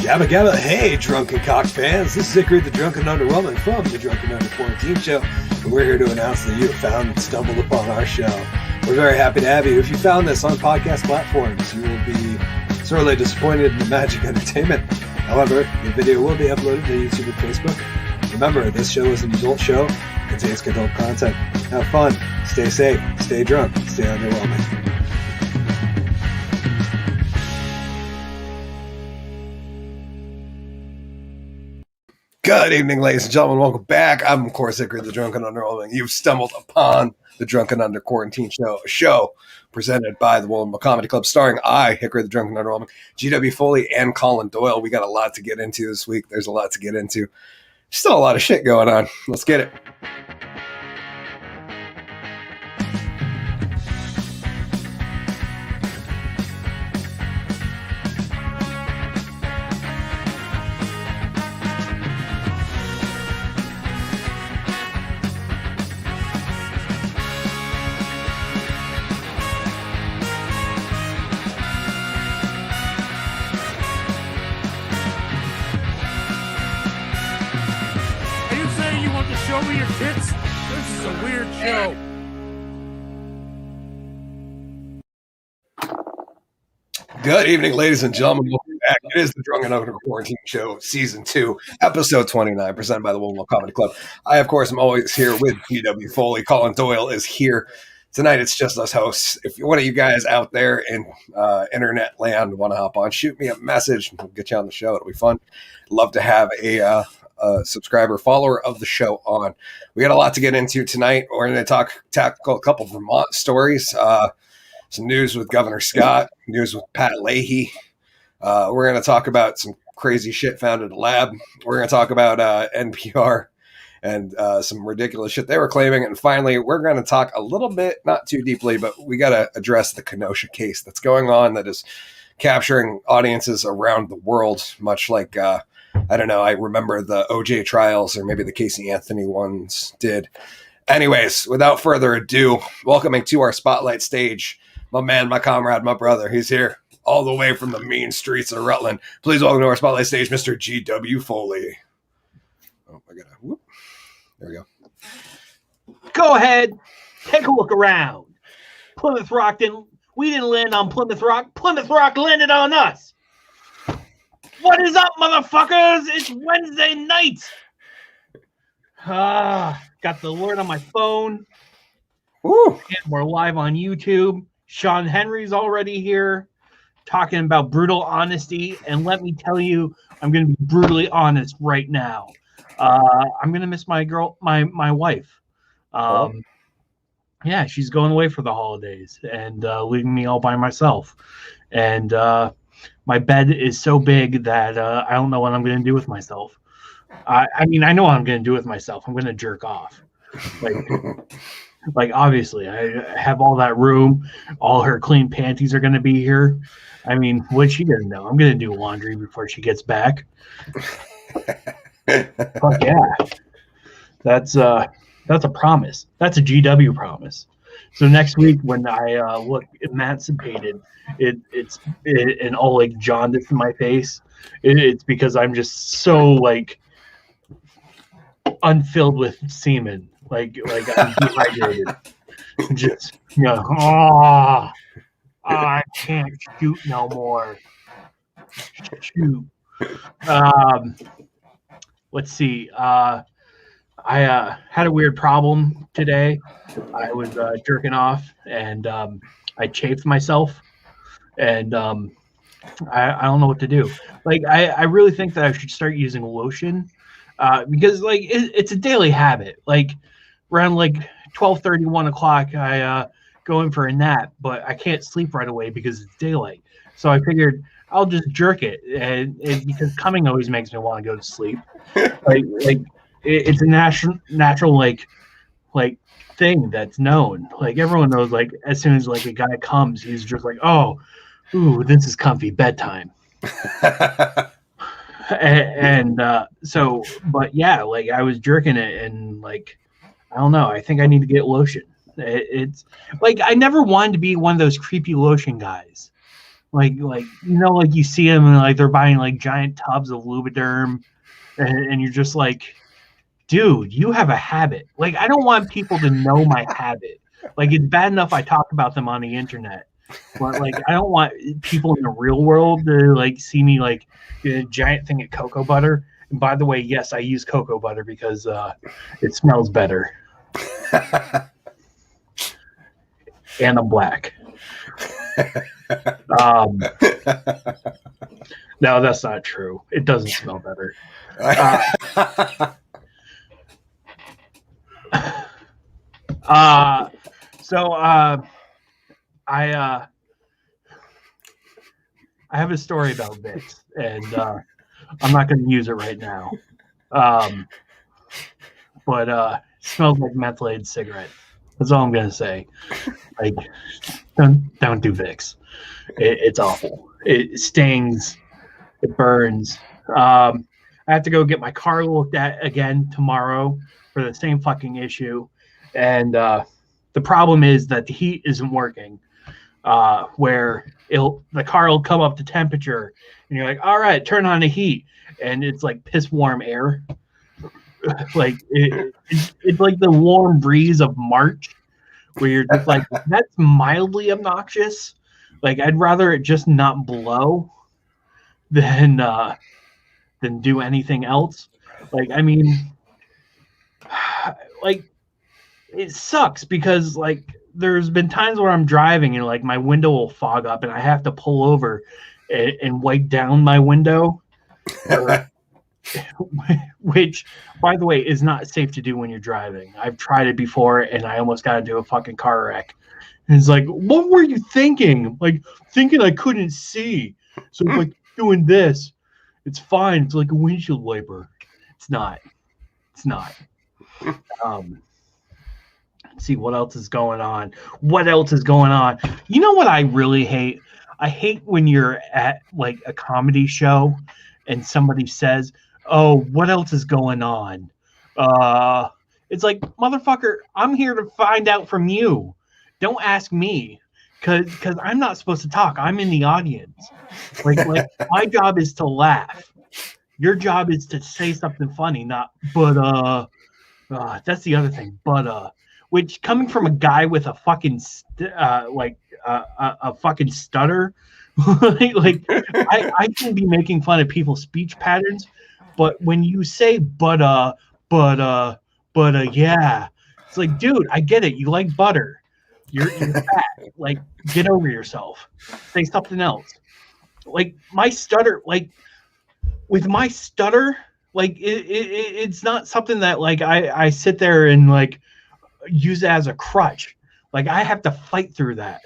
Gabba gabba, hey drunken cock fans, this is Hickory the Drunken Underwhelming from the Drunken Under Quarantine Show, and we're here to announce that you have found and stumbled upon our show. We're very happy to have you. If you found this on podcast platforms, you will be sorely disappointed in the magic entertainment. However, the video will be uploaded to YouTube and Facebook. Remember, this show is an adult show, contains adult content. Have fun, stay safe, stay drunk, stay underwhelming. Good evening, ladies and gentlemen. Welcome back. I'm, of course, Hickory the Drunken Underwhelming. You've stumbled upon the Drunken Under Quarantine Show, a show presented by the Woolen Comedy Club, starring I, Hickory the Drunken Underwhelming, GW Foley, and Collen, Doyle. We got a lot to get into this week. There's a lot to get into. Still a lot of shit going on. Let's get it. Show me your tits. This is a weird show. Good evening, ladies and gentlemen. Welcome back. It is the Drunken Under Quarantine Show, Season 2, Episode 29, presented by the Woolen Comedy Club. I, of course, am always here with GW Foley. Collen Doyle is here. Tonight, it's just us hosts. If one of you guys out there in internet land want to hop on, shoot me a message. We'll get you on the show. It'll be fun. Love to have a subscriber, follower of the show on. We got a lot to get into tonight. We're going to tackle a couple of Vermont stories, some news with Governor Scott, news with Pat Leahy. We're going to talk about some crazy shit found at a lab. We're going to talk about NPR and some ridiculous shit they were claiming. And finally, we're going to talk a little bit, not too deeply, but we got to address the Kenosha case that's going on that is capturing audiences around the world, much like I don't know, I remember the OJ trials, or maybe the Casey Anthony ones did. Anyways, without further ado, welcoming to our spotlight stage, my man, my comrade, my brother. He's here all the way from the mean streets of Rutland. Please welcome to our spotlight stage, Mr. GW Foley. Oh, I gotta, whoop. There we go. Go ahead, take a look around. Plymouth Rock we didn't land on Plymouth Rock. Plymouth Rock landed on us. What is up, motherfuckers? It's Wednesday night. Got the alert on my phone. Woo. And we're live on YouTube. Sean Henry's already here talking about brutal honesty. And let me tell you, I'm going to be brutally honest right now. I'm going to miss my wife. Yeah, she's going away for the holidays and leaving me all by myself. And my bed is so big that I don't know what I'm going to do with myself. I mean, I know what I'm going to do with myself. I'm going to jerk off. Like obviously, I have all that room. All her clean panties are going to be here. I mean, what she doesn't know, I'm going to do laundry before she gets back. Fuck yeah. That's a promise. That's a GW promise. So next week when I look emancipated, and all like jaundice in my face, it's because I'm just so like unfilled with semen, like I'm dehydrated. Just I can't shoot no more. Shoot. Let's see. I had a weird problem today. I was jerking off and I chafed myself, and I don't know what to do. Like I really think that I should start using lotion because like it's a daily habit. Like around like 12:30, 1 o'clock, I go in for a nap, but I can't sleep right away because it's daylight. So I figured I'll just jerk it, and because coming always makes me want to go to sleep. Like it's a natural like thing that's known. Like everyone knows, like as soon as like a guy comes, he's just like, oh, ooh, this is comfy bedtime. and so, but yeah, like I was jerking it, and like I don't know, I think I need to get lotion. It's like I never wanted to be one of those creepy lotion guys. like you see them and like they're buying like giant tubs of Lubriderm, and you're just like, dude, you have a habit. Like, I don't want people to know my habit. Like, it's bad enough I talk about them on the internet, but like, I don't want people in the real world to like see me like get a giant thing of cocoa butter. And by the way, yes, I use cocoa butter because it smells better, and I'm black. No, that's not true. It doesn't smell better. I have a story about Vicks, and I'm not going to use it right now. But it smells like methylated cigarette. That's all I'm going to say. Like, don't do Vicks. It's awful. It stings. It burns. I have to go get my car looked at again tomorrow for the same fucking issue. And the problem is that the heat isn't working. Where the car will come up to temperature, and you're like, all right, turn on the heat, and it's like piss warm air. Like it's like the warm breeze of March, where you're just like, that's mildly obnoxious. Like, I'd rather it just not blow than do anything else. Like, I mean, like, it sucks because like there's been times where I'm driving and like my window will fog up and I have to pull over and wipe down my window, which, by the way, is not safe to do when you're driving. I've tried it before and I almost got into a fucking car wreck. And it's like, what were you thinking? Like, thinking I couldn't see. So like doing this, it's fine. It's like a windshield wiper. It's not. It's not. Let's see what else is going on. What else is going on? You know what I really hate? I hate when you're at like a comedy show and somebody says, "Oh, what else is going on?" It's like, motherfucker, I'm here to find out from you. Don't ask me, because I'm not supposed to talk. I'm in the audience. Like my job is to laugh. Your job is to say something funny, not but that's the other thing. But which, coming from a guy with a fucking a fucking stutter, like I can be making fun of people's speech patterns, but when you say yeah, it's like, dude, I get it. You like butter. You're fat. Like, get over yourself. Say something else. Like, my stutter, like with my stutter, like it's not something that like I sit there and like use it as a crutch. Like, I have to fight through that.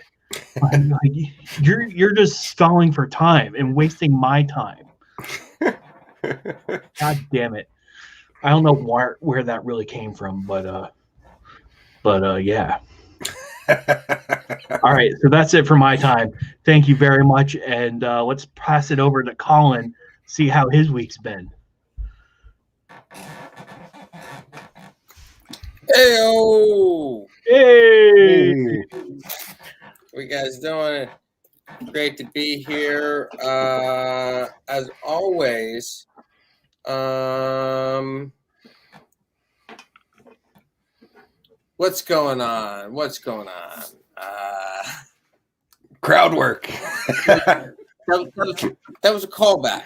Like you're just stalling for time and wasting my time. God damn it. I don't know where that really came from, but yeah. All right, so that's it for my time. Thank you very much, and let's pass it over to Collen, see how his week's been. Hey-o! Hey! What you guys doing? Great to be here. As always, what's going on? Crowd work. That was a callback.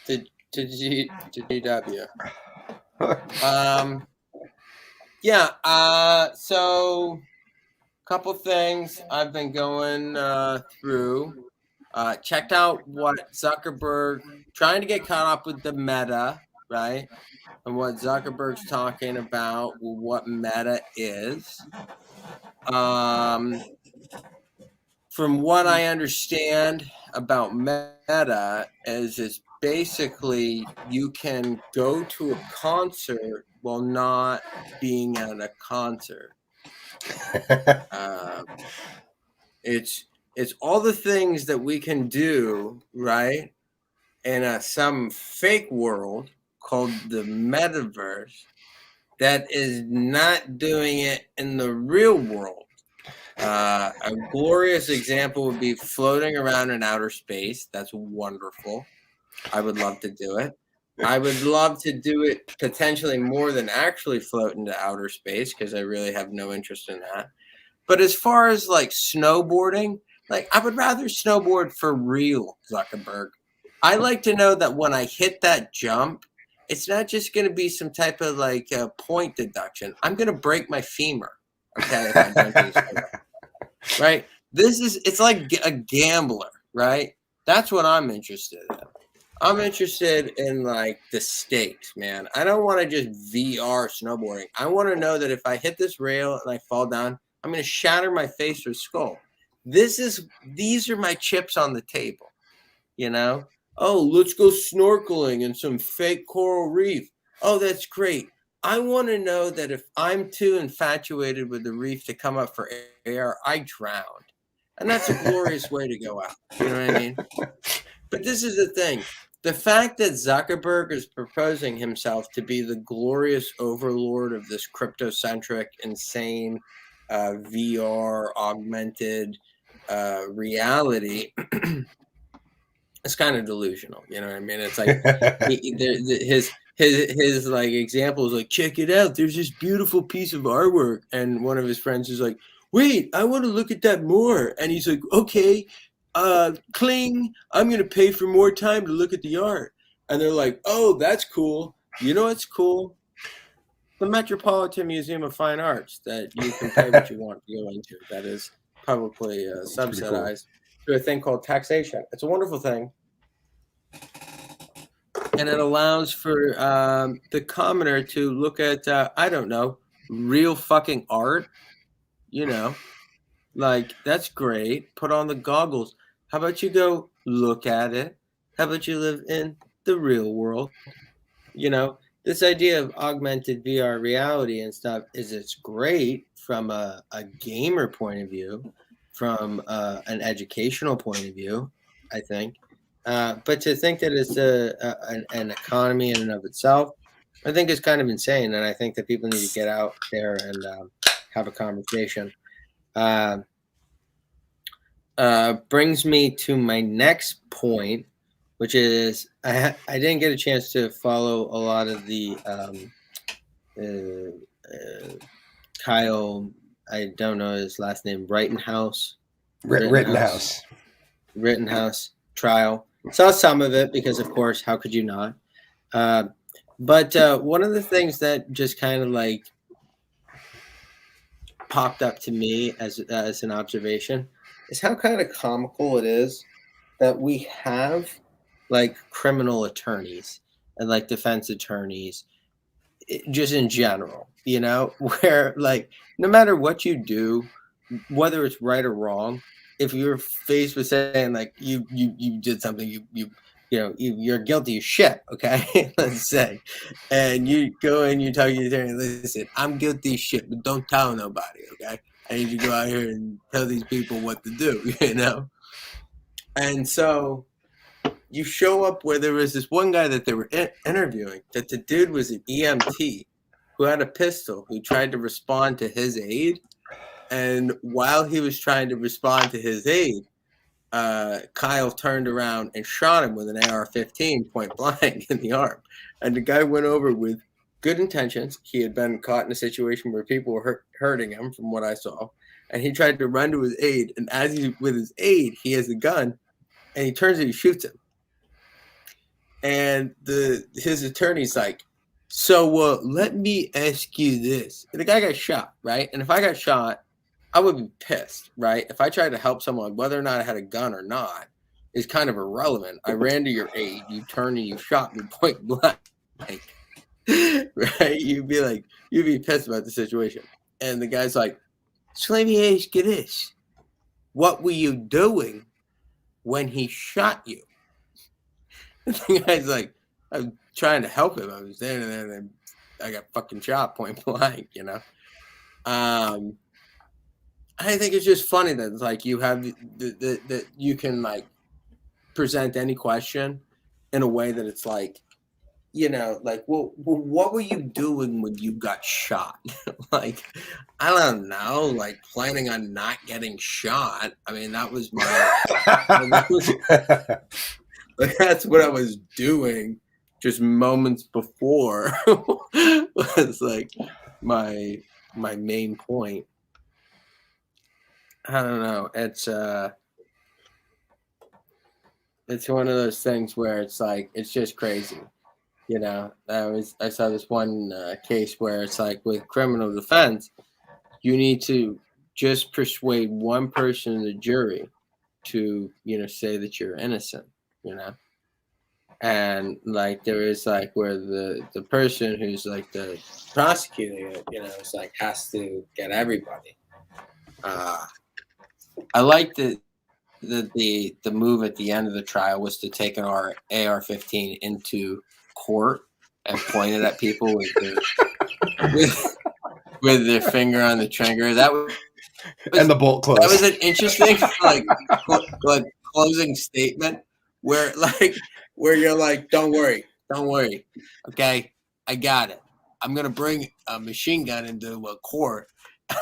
to GW. So couple things I've been going through. Checked out what Zuckerberg, trying to get caught up with the meta, right? And what Zuckerberg's talking about, what meta is. From what I understand about meta is it's basically you can go to a concert while not being at a concert. It's all the things that we can do, right, in some fake world called the metaverse that is not doing it in the real world. A glorious example would be floating around in outer space. That's wonderful. I would love to do it. I would love to do it potentially more than actually float into outer space because I really have no interest in that. But as far as like snowboarding, like I would rather snowboard for real, Zuckerberg. I like to know that when I hit that jump, it's not just going to be some type of like point deduction. I'm going to break my femur. Okay, if I don't do this, right? It's like a gambler, right? That's what I'm interested in. I'm interested in like the stakes, man. I don't want to just VR snowboarding. I want to know that if I hit this rail and I fall down, I'm going to shatter my face or skull. These are my chips on the table, you know? Oh, let's go snorkeling in some fake coral reef. Oh, that's great. I want to know that if I'm too infatuated with the reef to come up for air, I drowned. And that's a glorious way to go out. You know what I mean? But this is the thing. The fact that Zuckerberg is proposing himself to be the glorious overlord of this cryptocentric, insane VR augmented reality is kind of delusional. You know what I mean? It's like his like examples, like, check it out. There's this beautiful piece of artwork, and one of his friends is like, wait, I want to look at that more. And he's like, okay. Cling, I'm going to pay for more time to look at the art. And they're like, oh, that's cool. You know what's cool? The Metropolitan Museum of Fine Arts that you can pay what you want to go into. That is publicly subsidized through a thing called taxation. It's a wonderful thing. And it allows for the commoner to look at, I don't know, real fucking art. You know, like, that's great. Put on the goggles. How about you go look at it? How about you live in the real world? You know, this idea of augmented VR reality and stuff it's great from a gamer point of view, from an educational point of view, I think. But to think that it's an economy in and of itself, I think is kind of insane. And I think that people need to get out there and have a conversation. Brings me to my next point, which is I didn't get a chance to follow a lot of the Kyle, I don't know his last name, Rittenhouse trial. Saw some of it because, of course, how could you not? But one of the things that just kind of like popped up to me as an observation is how kind of comical it is that we have like criminal attorneys and like defense attorneys just in general, you know, where like no matter what you do, whether it's right or wrong, if you're faced with saying like you did something, you're guilty as shit, okay? Let's say, and you go and you tell your attorney, listen, I'm guilty as shit, but don't tell nobody, okay? I need you to go out here and tell these people what to do, you know? And so you show up where there was this one guy that they were interviewing, that the dude was an EMT who had a pistol, who tried to respond to his aid. And while he was trying to respond to his aid, Kyle turned around and shot him with an AR-15 point blank in the arm. And the guy went over with good intentions. He had been caught in a situation where people were hurting him, from what I saw. And he tried to run to his aid. And as he's with his aid, he has a gun. And he turns and he shoots him. And his attorney's like, so let me ask you this. And the guy got shot, right? And if I got shot, I would be pissed, right? If I tried to help someone, whether or not I had a gun or not, is kind of irrelevant. I ran to your aid, you turned and you shot me point blank, right? You'd be pissed about the situation. And the guy's like, so let me ask you this. What were you doing when he shot you? And the guy's like, I'm trying to help him. I was standing there and I got fucking shot point blank, you know? I think it's just funny that it's like you have that you can like present any question in a way that it's like like, well, what were you doing when you got shot? Like, I don't know, like planning on not getting shot. I mean, that was that's what I was doing just moments before was like my main point. I don't know. It's one of those things where it's like, it's just crazy. I saw this one case where it's like, with criminal defense, you need to just persuade one person in the jury to, say that you're innocent, and like there is like where the person who's like the prosecuting it, it's like has to get everybody. I like the move at the end of the trial was to take an AR-15 into court and point it at people with their finger on the trigger. That was and the bolt closed. That was an interesting like closing statement where you're like, don't worry, okay, I got it. I'm gonna bring a machine gun into a court.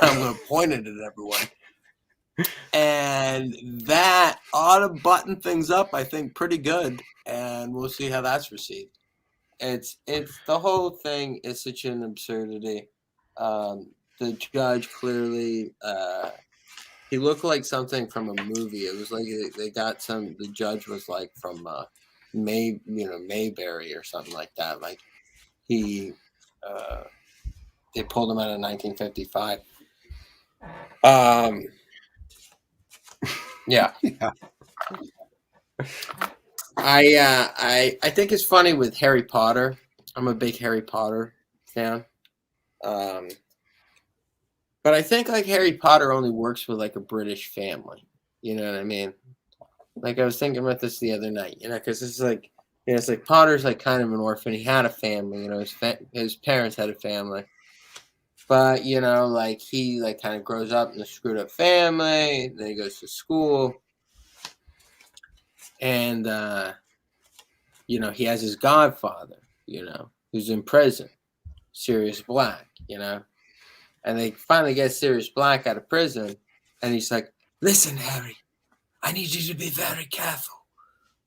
And I'm gonna point it at everyone. And that ought to button things up, I think, pretty good, and we'll see how that's received. It's the whole thing is such an absurdity. The judge clearly, he looked like something from a movie. It was like they got the judge was like from Mayberry or something like that. Like they pulled him out of 1955. Yeah. I think it's funny with Harry Potter. I'm a big Harry Potter fan. But I think like Harry Potter only works with like a British family. You know what I mean? Like I was thinking about this the other night, because it's like, it's like Potter's like kind of an orphan. He had a family, his parents had a family. But, like he like kind of grows up in a screwed up family. Then he goes to school. And, he has his godfather, who's in prison, Sirius Black, And they finally get Sirius Black out of prison. And he's like, listen, Harry, I need you to be very careful.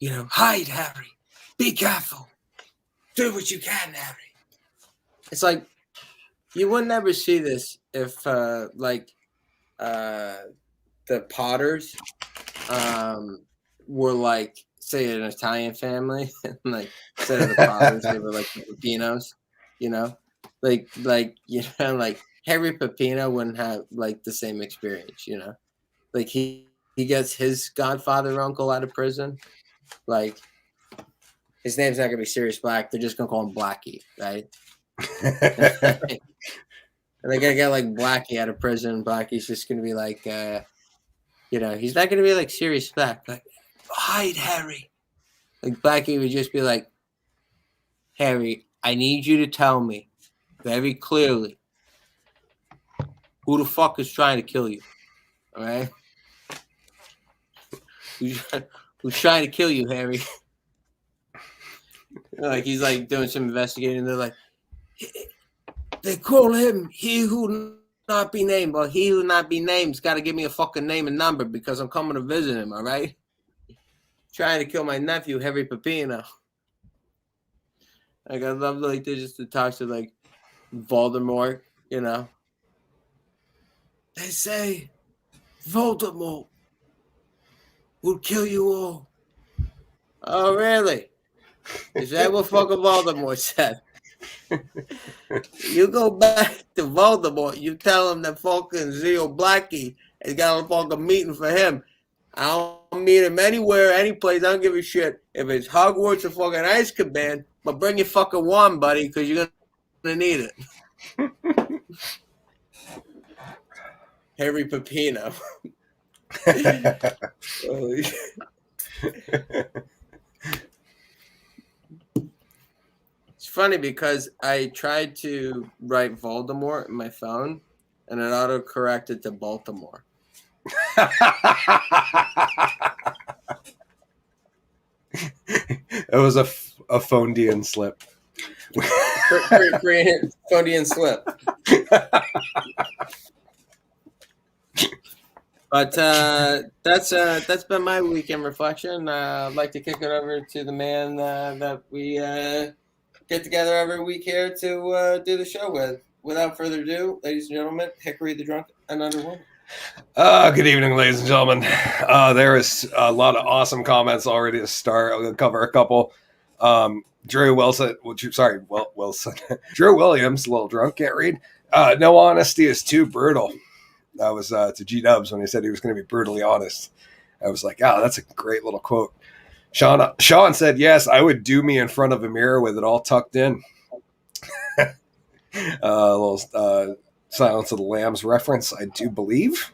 Hide, Harry. Be careful. Do what you can, Harry. It's like, you would never see this if, the Potters were like, say, an Italian family, like instead of the Potters, they were like the Pepinos, like Harry Pepino wouldn't have like the same experience, like he gets his godfather uncle out of prison, like his name's not gonna be Sirius Black, they're just gonna call him Blackie, right? And they're gonna get like Blackie out of prison. Blackie's just gonna be like, he's not gonna be like Sirius Black, like, hide, Harry. Like Blackie would just be like, Harry, I need you to tell me very clearly who the fuck is trying to kill you. All right? Who's trying to kill you, Harry? Like he's like doing some investigating. They're like, they call him he who not be named, but he who not be named's got to give me a fucking name and number because I'm coming to visit him. All right? Trying to kill my nephew, Harry Pepino. Like I love like they just to talk to like Voldemort, They say Voldemort will kill you all. Oh really? Is that what fucking Voldemort said? You go back to Voldemort, you tell him that fucking Zio Blackie has got a fucking meeting for him. I'll meet him anywhere, any place. I don't give a shit if it's Hogwarts or fucking Azkaban. But bring your fucking wand, buddy, because you're gonna need it. Harry Pepino. Holy shit. It's funny because I tried to write Voldemort in my phone, and it auto-corrected to Baltimore. It was a Phonedian slip. Freudian slip. But that's been my weekend reflection. I'd like to kick it over to the man that we get together every week here to do the show with. Without further ado, ladies and gentlemen, Hickory the Drunk and Underwhelming. Good evening, ladies and gentlemen. There is a lot of awesome comments already to start. I'm going to cover a couple. Drew Wilson, Wilson. Drew Williams, a little drunk, can't read. No honesty is too brutal. That was to G-Dubs when he said he was going to be brutally honest. I was like, that's a great little quote. Sean said, yes, I would do me in front of a mirror with it all tucked in. A little Silence of the Lambs reference, I do believe.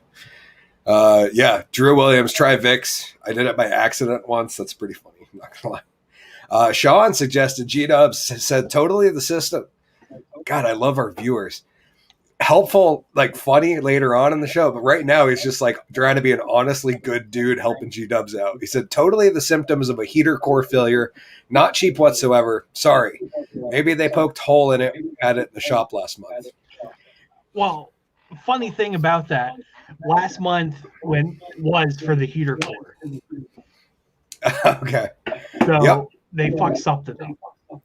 Drew Williams, try Vicks. I did it by accident once. That's pretty funny. I'm not going to lie. Sean suggested G-Dubs, said totally the system. God, I love our viewers. Helpful, like funny later on in the show, but right now he's just like trying to be an honestly good dude helping G-Dubs out. He said, totally the symptoms of a heater core failure, not cheap whatsoever. Sorry. Maybe they poked hole in it, had it in the shop last month. Well, funny thing about that, last month was for the heater core. Okay. So they fucked something up.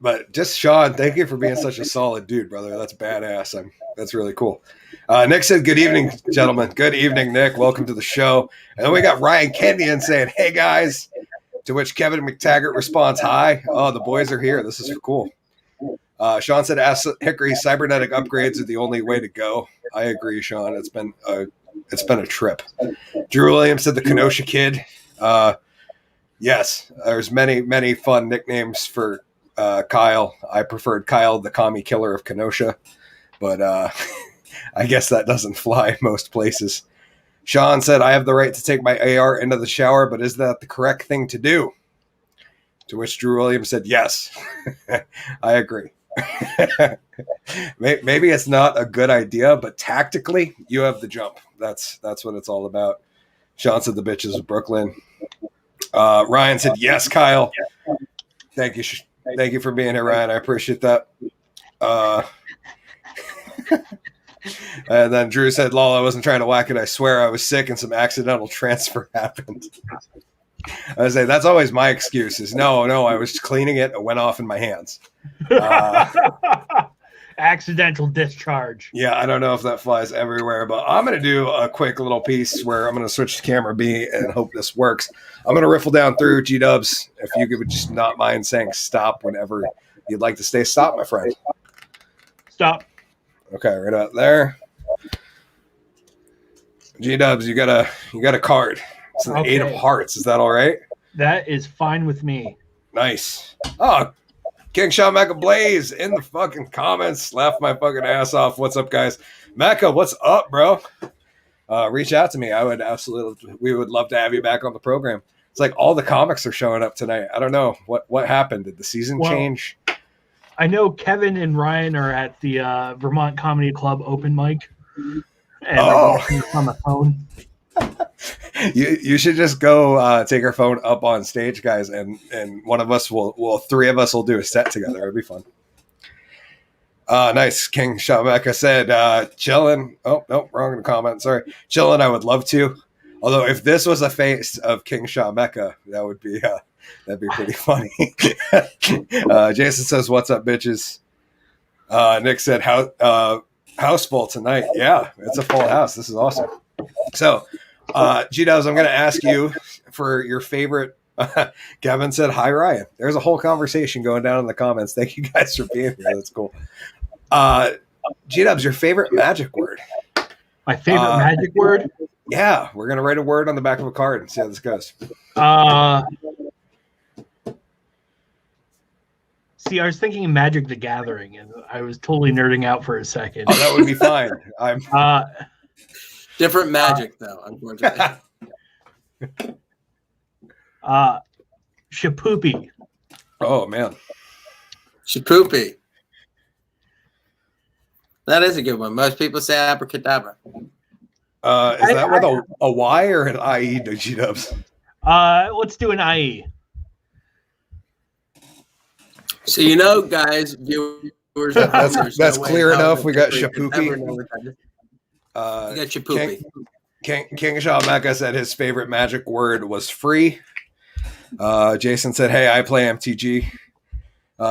But just Sean, thank you for being such a solid dude, brother. That's badass. That's really cool. Nick said, good evening, gentlemen. Good evening, Nick. Welcome to the show. And then we got Ryan Kenyon saying, hey, guys. To which Kevin McTaggart responds, hi. Oh, the boys are here. This is cool. Sean said, ask Hickory, cybernetic upgrades are the only way to go. I agree, Sean. It's been a trip. Drew Williams said the Kenosha Kid. Yes, there's many fun nicknames for Kyle. I preferred Kyle, the commie killer of Kenosha, but I guess that doesn't fly most places. Sean said, I have the right to take my AR into the shower, but is that the correct thing to do? To which Drew Williams said, yes. I agree. Maybe it's not a good idea, but tactically, you have the jump. That's what it's all about. Sean said the bitches of Brooklyn. Ryan said, yes, Kyle. Thank you. Thank you for being here, Ryan. I appreciate that. And then Drew said, lol, I wasn't trying to whack it. I swear I was sick and some accidental transfer happened. I was saying, that's always my excuse is no, I was cleaning it. It went off in my hands. Accidental discharge. Yeah, I don't know if that flies everywhere, but I'm going to do a quick little piece where I'm going to switch to camera B and hope this works. I'm going to riffle down through G-Dubs. If you could just not mind saying stop whenever you'd like to stay stop, my friend. Stop. Okay, right out there. G-Dubs, you got a card. It's an 8 of hearts. Is that all right? That is fine with me. Nice. Oh, King Shaw Mecca Blaze in the fucking comments. Laugh my fucking ass off. What's up, guys? Mecca, what's up, bro? Reach out to me. We would love to have you back on the program. It's like all the comics are showing up tonight. I don't know. What happened? Did the season change? I know Kevin and Ryan are at the Vermont Comedy Club open mic. And on the phone. You should just go take our phone up on stage, guys, and one of us three of us will do a set together. It'd be fun. Nice. King Shabaka said, chillin'. Oh, no, wrong comment. Sorry. Chillin', I would love to. Although if this was a face of King Shabaka, that would be that'd be pretty funny. Jason says, what's up, bitches? Nick said, house full tonight. Yeah, it's a full house. This is awesome. So, G-Dubs, I'm going to ask you for your favorite. Kevin said, hi, Ryan. There's a whole conversation going down in the comments. Thank you guys for being here. That's cool. G-Dubs, your favorite magic word? My favorite magic word? Yeah, we're going to write a word on the back of a card and see how this goes. See, I was thinking Magic the Gathering, and I was totally nerding out for a second. Oh, that would be fine. Different magic, though, unfortunately. Shapoopy. Oh, man. Shapoopy. That is a good one. Most people say abracadabra. Is that with a Y or an IE, G-Dubs? Let's do an IE. So you know, guys, viewers, That's clear enough. We got Shapoopy. You got Shapoopy. King Shaw Mecca said his favorite magic word was free. Jason said, "Hey, I play MTG."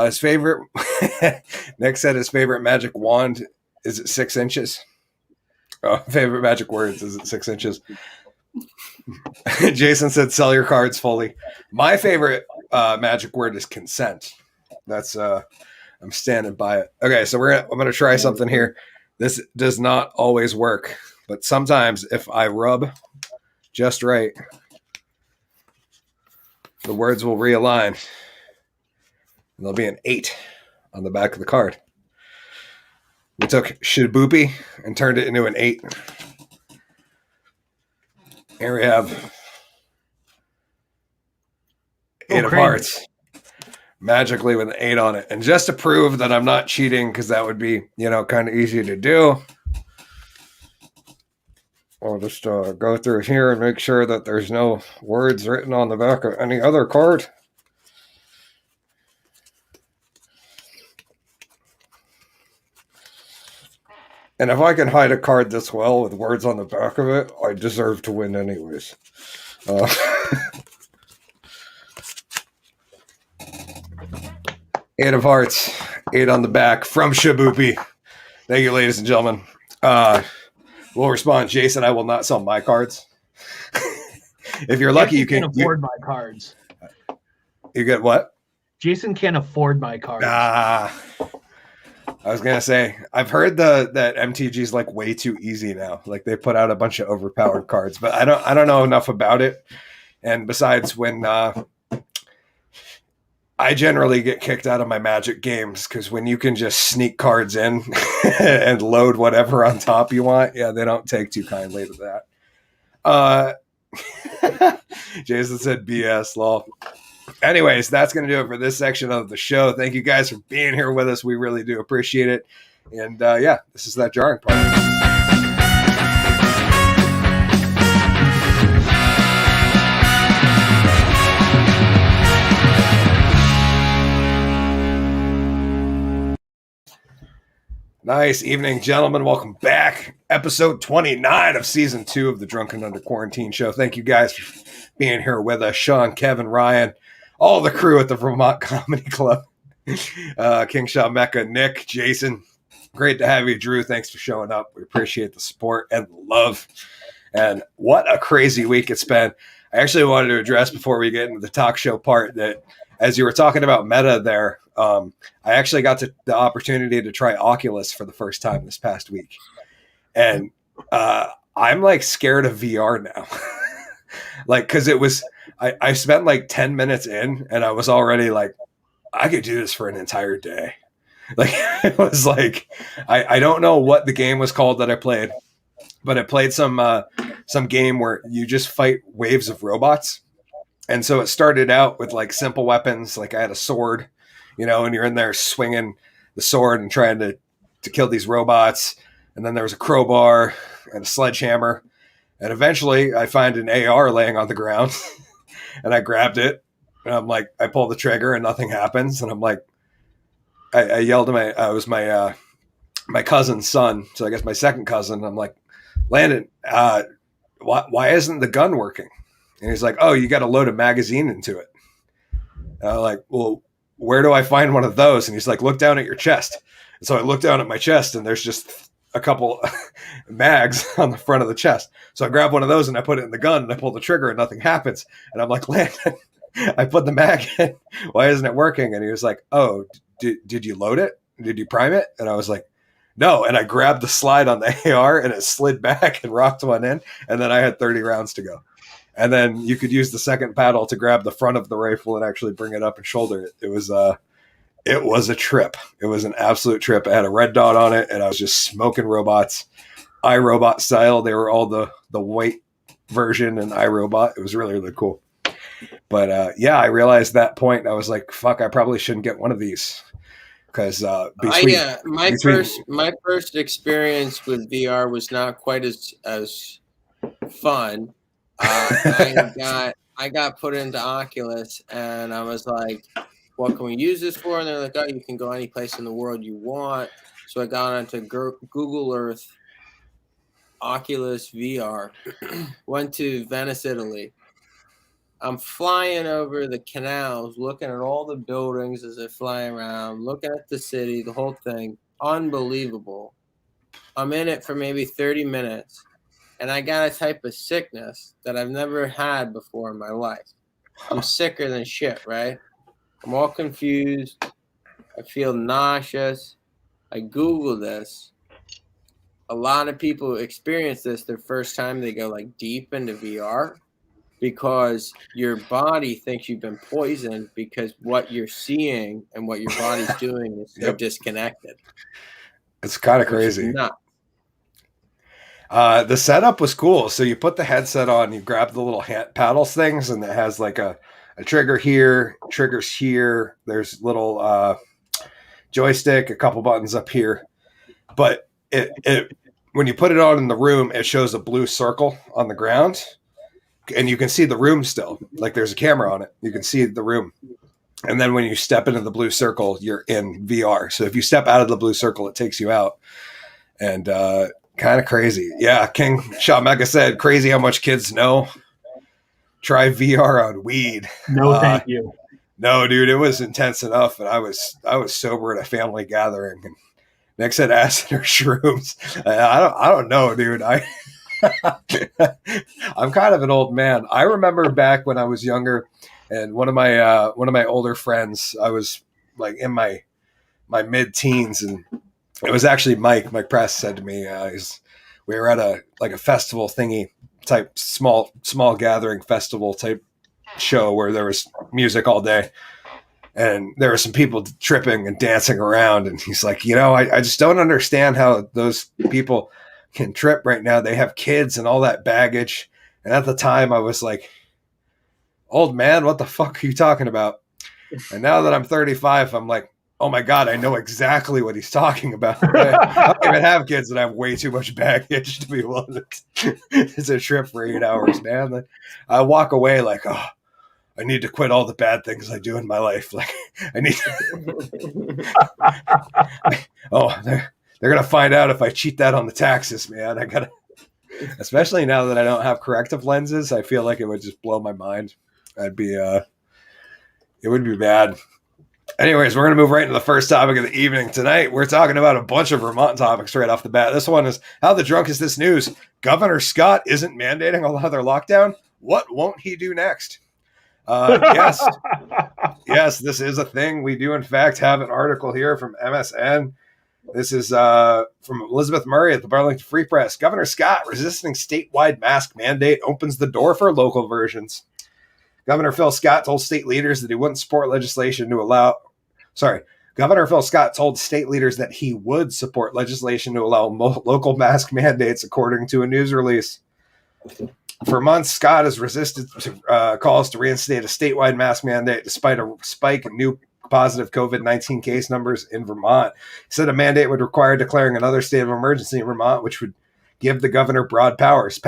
His favorite Nick said his favorite magic wand is it 6 inches. Favorite magic words is it 6 inches. Jason said, "Sell your cards fully." My favorite magic word is consent. That's I'm standing by it. Okay, so I'm gonna try something here. This does not always work, but sometimes if I rub just right, the words will realign. And there'll be an 8 on the back of the card. We took Shiboopy and turned it into an 8. Here we have 8 of hearts. Magically with an 8 on it. And just to prove that I'm not cheating, because that would be, kind of easy to do, I'll just go through here and make sure that there's no words written on the back of any other card. And if I can hide a card this well with words on the back of it, I deserve to win anyways. 8 of hearts, 8 on the back from Shiboopy. Thank you, ladies and gentlemen. We'll respond, Jason, I will not sell my cards. If you're lucky, you can afford my cards. You get what? Jason can't afford my cards. I was gonna say, I've heard that MTG is like way too easy now. Like they put out a bunch of overpowered cards, but I don't know enough about it. And besides, when I generally get kicked out of my Magic games because when you can just sneak cards in and load whatever on top you want, yeah, they don't take too kindly to that. Jason said BS, lol. Anyways, that's going to do it for this section of the show. Thank you guys for being here with us. We really do appreciate it. And yeah, this is that jarring part. Nice evening, gentlemen. Welcome back. Episode 29 of Season 2 of the Drunken Under Quarantine show. Thank you guys for being here with us. Sean, Kevin, Ryan, all the crew at the Vermont Comedy Club. King Shaw Mecca, Nick, Jason. Great to have you, Drew. Thanks for showing up. We appreciate the support and the love. And what a crazy week it's been. I actually wanted to address before we get into the talk show part that as you were talking about meta there, I actually got the opportunity to try Oculus for the first time this past week. And I'm like scared of VR now. Like, cause it was, I spent like 10 minutes in and I was already like, I could do this for an entire day. Like, it was like, I don't know what the game was called that I played, but I played some game where you just fight waves of robots. And so it started out with like simple weapons. Like I had a sword, and you're in there swinging the sword and trying to kill these robots. And then there was a crowbar and a sledgehammer. And eventually I find an AR laying on the ground and I grabbed it. And I'm like, I pull the trigger and nothing happens. And I'm like, I yelled at my cousin's son. So I guess my second cousin. I'm like, Landon, why isn't the gun working? And he's like, oh, you got to load a magazine into it. And I'm like, well, where do I find one of those? And he's like, look down at your chest. And so I look down at my chest and there's just a couple mags on the front of the chest. So I grab one of those and I put it in the gun and I pull the trigger and nothing happens. And I'm like, Landon, I put the mag in. Why isn't it working? And he was like, oh, did you load it? Did you prime it? And I was like, no. And I grabbed the slide on the AR and it slid back and rocked one in. And then I had 30 rounds to go. And then you could use the second paddle to grab the front of the rifle and actually bring it up and shoulder it. It was a trip. It was an absolute trip. I had a red dot on it and I was just smoking robots, iRobot style. They were all the white version and iRobot. It was really, really cool. But yeah, I realized that point. I was like, fuck, I probably shouldn't get one of these. Because my first experience with VR was not quite as fun. I got put into Oculus and I was like, what can we use this for? And they're like, oh, you can go any place in the world you want. So I got onto Google Earth, Oculus VR, went to Venice, Italy. I'm flying over the canals, looking at all the buildings as they fly around, looking at the city, the whole thing. Unbelievable. I'm in it for maybe 30 minutes, and I got a type of sickness that I've never had before in my life. I'm sicker than shit, right? I'm all confused. I feel nauseous. I Google this. A lot of people experience this their first time they go like deep into VR because your body thinks you've been poisoned because what you're seeing and what your body's doing is so disconnected. It's kind of crazy. The setup was cool. So you put the headset on, you grab the little hand paddles things, and it has like a trigger here, triggers here. There's little joystick, a couple buttons up here. But it when you put it on in the room, it shows a blue circle on the ground, and you can see the room still. Like there's a camera on it. You can see the room. And then when you step into the blue circle, you're in VR. So if you step out of the blue circle, it takes you out. And kind of crazy. Yeah, King Shaw Mega said, crazy how much kids know. Try VR on weed. No, thank you. No, dude, it was intense enough. And I was sober at a family gathering, and Nick said acid or shrooms. I don't know, dude. I'm kind of an old man. I remember back when I was younger, and one of my older friends, I was like in my mid-teens, and it was actually Mike Press said to me, we were at a festival thingy type, small gathering festival type show where there was music all day. And there were some people tripping and dancing around. And he's like, I just don't understand how those people can trip right now. They have kids and all that baggage. And at the time I was like, old man, what the fuck are you talking about? And now that I'm 35, I'm like, oh my God, I know exactly what he's talking about. I don't even have kids and I have way too much baggage to be willing to trip for 8 hours, man. I walk away like, oh, I need to quit all the bad things I do in my life. Like I need to, they're going to find out if I cheat that on the taxes, man. I got to, especially now that I don't have corrective lenses, I feel like it would just blow my mind. It would be bad. Anyways, we're going to move right into the first topic of the evening. Tonight, we're talking about a bunch of Vermont topics right off the bat. This one is, how the drunk is this news? Governor Scott isn't mandating another lockdown. What won't he do next? Yes, this is a thing. We do, in fact, have an article here from MSN. This is from Elizabeth Murray at the Burlington Free Press. Governor Scott resisting statewide mask mandate opens the door for local versions. Governor Phil Scott told state leaders that he wouldn't support legislation to allow. Governor Phil Scott told state leaders that he would support legislation to allow local mask mandates, according to a news release. For months, Scott has resisted calls to reinstate a statewide mask mandate despite a spike in new positive COVID-19 case numbers in Vermont. He said a mandate would require declaring another state of emergency in Vermont, which would give the governor broad powers.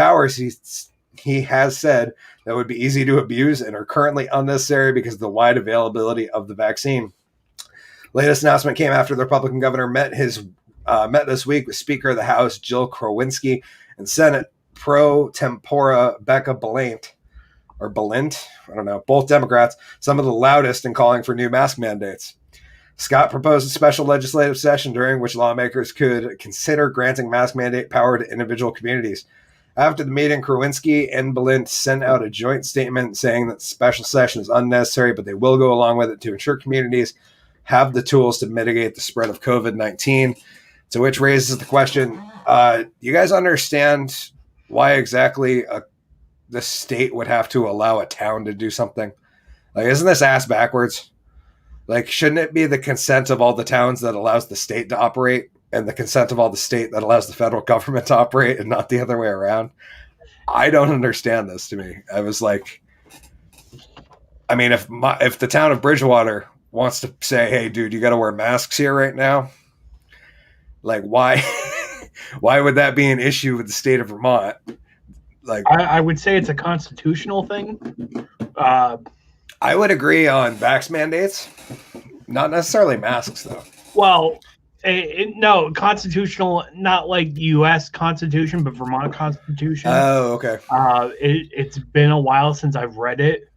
He has said that would be easy to abuse and are currently unnecessary because of the wide availability of the vaccine. Latest announcement came after the Republican governor met this week with Speaker of the House Jill Krowinski and Senate pro tempora Becca Balint, I don't know, both Democrats, some of the loudest in calling for new mask mandates. Scott proposed a special legislative session during which lawmakers could consider granting mask mandate power to individual communities. After the meeting, Krowinski and Balint sent out a joint statement saying that the special session is unnecessary, but they will go along with it to ensure communities have the tools to mitigate the spread of COVID-19. To which raises the question, you guys understand why exactly the state would have to allow a town to do something? Like, isn't this ass backwards? Like, shouldn't it be the consent of all the towns that allows the state to operate and the consent of all the state that allows the federal government to operate and not the other way around? I don't understand this. To me, I was like, I mean, if the town of Bridgewater wants to say, hey, dude, you got to wear masks here right now, like, why why would that be an issue with the state of Vermont? Like, I would say it's a constitutional thing. I would agree on vax mandates, not necessarily masks, though. Well, no, constitutional, not like U.S. Constitution, but Vermont Constitution. Oh, okay. It's been a while since I've read it,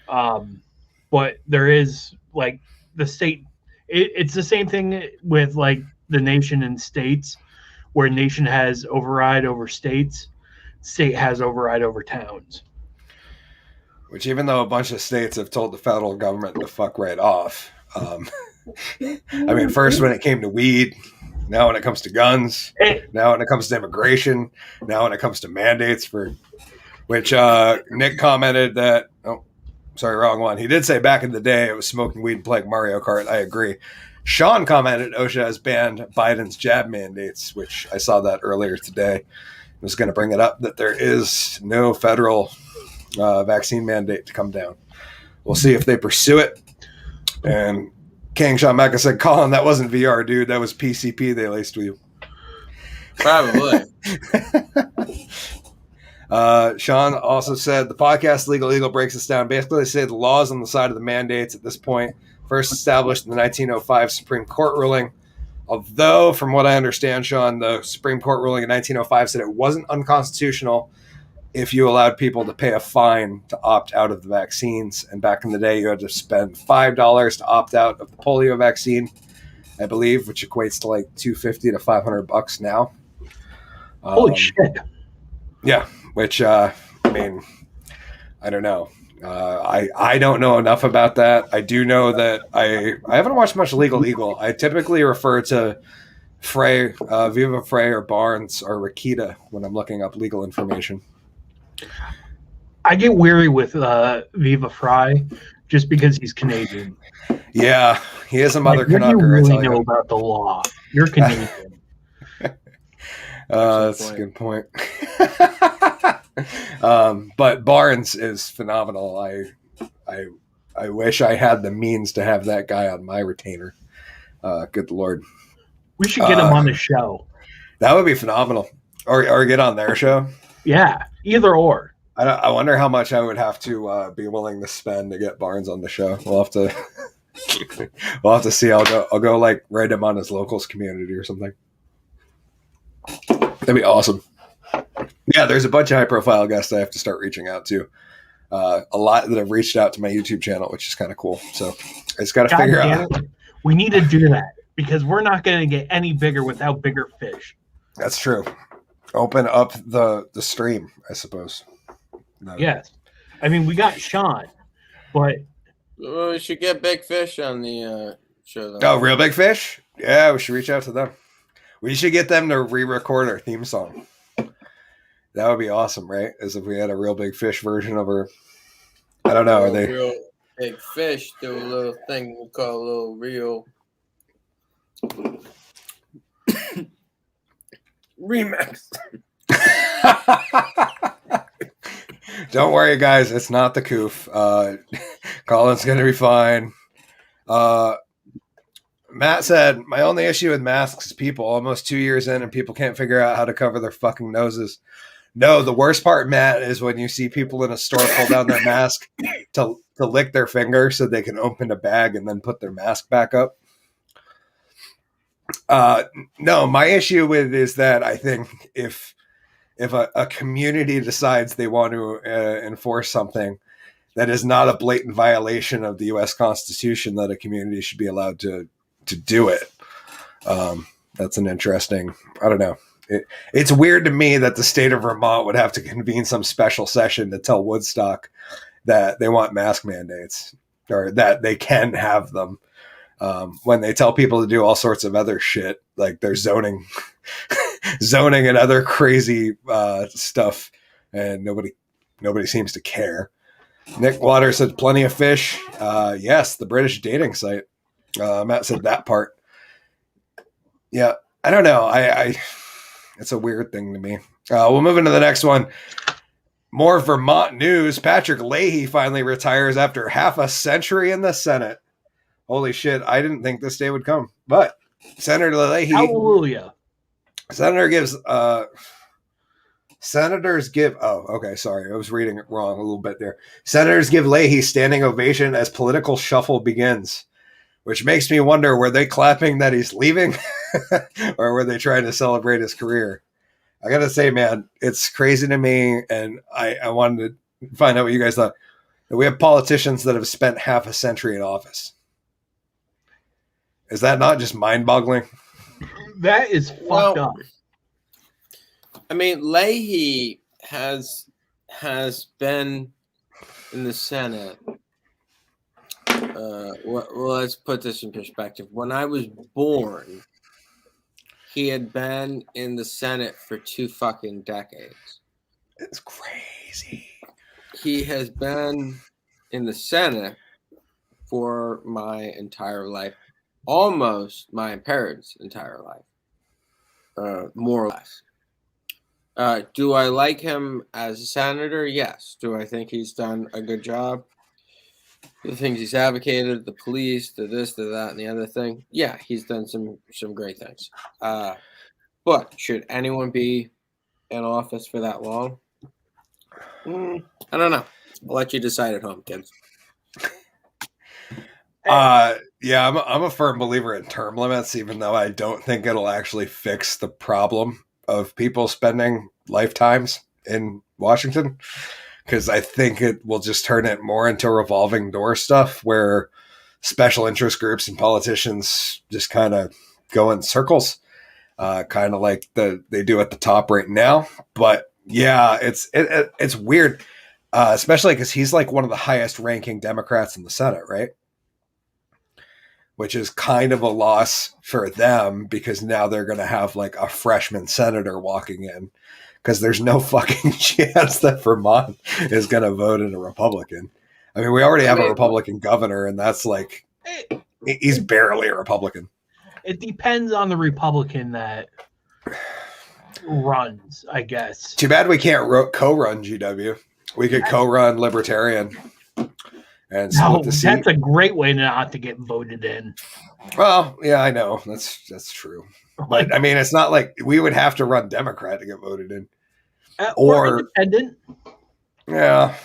but there is like the state. It's the same thing with like the nation and states, where nation has override over states, state has override over towns. Which, even though a bunch of states have told the federal government to fuck right off, I mean, first when it came to weed, now when it comes to guns, now when it comes to immigration, now when it comes to mandates for, which Nick commented that, oh, sorry, wrong one. He did say back in the day it was smoking weed and playing Mario Kart. I agree. Sean commented OSHA has banned Biden's jab mandates, which I saw that earlier today. I was going to bring it up that there is no federal vaccine mandate to come down. We'll see if they pursue it. And King Sean Mecca said, Colin, that wasn't VR, dude. That was PCP they laced with you. Probably. Sean also said the podcast Legal breaks this down. Basically, they say the laws on the side of the mandates at this point first established in the 1905 Supreme Court ruling. Although, from what I understand, Sean, the Supreme Court ruling in 1905 said it wasn't unconstitutional if you allowed people to pay a fine to opt out of the vaccines. And back in the day, you had to spend $5 to opt out of the polio vaccine, I believe, which equates to like $250 to $500 now. Holy shit. Yeah, which, I mean, I don't know. I don't know enough about that. I do know that I haven't watched much Legal Eagle. I typically refer to Frey, Viva Frey or Barnes or Rakita when I'm looking up legal information. I get weary with Viva Frey just because he's Canadian. Yeah, he is a mother Canucker. You Canucker. really know about the law. You're Canadian. That's a good point. But Barnes is phenomenal. I wish I had the means to have that guy on my retainer. Good Lord. We should get him on the show. That would be phenomenal. Or get on their show. Yeah, either or. I wonder how much I would have to be willing to spend to get Barnes on the show. We'll have to see. I'll go like write him on his locals community or something. That'd be awesome. Yeah, there's a bunch of high profile guests I have to start reaching out to. A lot that have reached out to my YouTube channel, which is kind of cool. So I just got to figure out. We need to do that because we're not going to get any bigger without bigger fish. That's true. Open up the stream, I suppose. No. Yes. I mean, we got Sean, but We should get Big Fish on the show. Oh, Real Big Fish? Yeah, we should reach out to them. We should get them to re-record our theme song. That would be awesome, right? As if we had a Real Big Fish version of her. I don't know. Are they Real Big Fish do a little thing we call a little real remix. Don't worry, guys. It's not the coof. Colin's going to be fine. Matt said, my only issue with masks is people almost 2 years in and people can't figure out how to cover their fucking noses. No, the worst part, Matt, is when you see people in a store pull down their mask to lick their finger so they can open a bag and then put their mask back up. No, my issue with it is that I think if a community decides they want to enforce something that is not a blatant violation of the U.S. Constitution, that a community should be allowed to do it. That's an interesting, I don't know. It's weird to me that the state of Vermont would have to convene some special session to tell Woodstock that they want mask mandates or that they can have them. When they tell people to do all sorts of other shit, like their zoning and other crazy stuff, and nobody seems to care. Nick Waters said plenty of fish. Yes, the British dating site. Matt said that part. Yeah, I don't know. It's a weird thing to me. We'll move into the next one. More Vermont news. Patrick Leahy finally retires after half a century in the Senate. Holy shit, I didn't think this day would come. But Senator Leahy. Hallelujah. Senator gives Senators give. Oh, okay. Sorry, I was reading it wrong a little bit there. Senators give Leahy standing ovation as political shuffle begins, which makes me wonder: were they clapping that he's leaving, or were they trying to celebrate his career? I gotta say, man, it's crazy to me, and I wanted to find out what you guys thought. We have politicians that have spent half a century in office. Is that not just mind-boggling? That is fucked up. I mean, Leahy has been in the Senate. Well, let's put this in perspective. When I was born, he had been in the Senate for 2 fucking decades. It's crazy. He has been in the Senate for my entire life, almost my parents' entire life, more or less. Do I like him as a senator? Yes. Do I think he's done a good job? The things he's advocated, the police, the this, the that, and the other thing. Yeah, he's done some great things. But should anyone be in office for that long? I don't know. I'll let you decide at home, kids. Yeah, I'm a firm believer in term limits, even though I don't think it'll actually fix the problem of people spending lifetimes in Washington, because I think it will just turn it more into revolving door stuff where special interest groups and politicians just kind of go in circles, kind of like they do at the top right now. But yeah, it's weird, especially because he's like one of the highest ranking Democrats in the Senate, right? Which is kind of a loss for them because now they're going to have like a freshman senator walking in, because there's no fucking chance that Vermont is going to vote in a Republican. I mean, we already have a Republican governor, and that's like, he's barely a Republican. It depends on the Republican that runs, I guess. Too bad we can't co-run GW. We could co-run Libertarian. And no, that's a great way not to get voted in. Well, yeah, I know. That's true. But I mean, it's not like we would have to run Democrat to get voted in. Or independent. Yeah.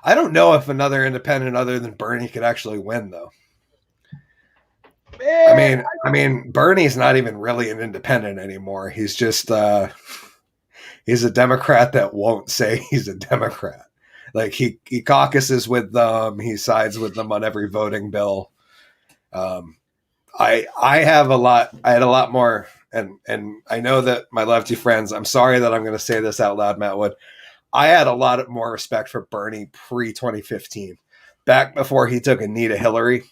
I don't know if another independent other than Bernie could actually win, though. I mean, Bernie's not even really an independent anymore. He's just he's a Democrat that won't say he's a Democrat. Like he caucuses with them, he sides with them on every voting bill. I had a lot more, and I know that my lefty friends, I'm sorry that I'm going to say this out loud, Matt Wood. I had a lot more respect for Bernie pre-2015. Back before he took a knee to Hillary,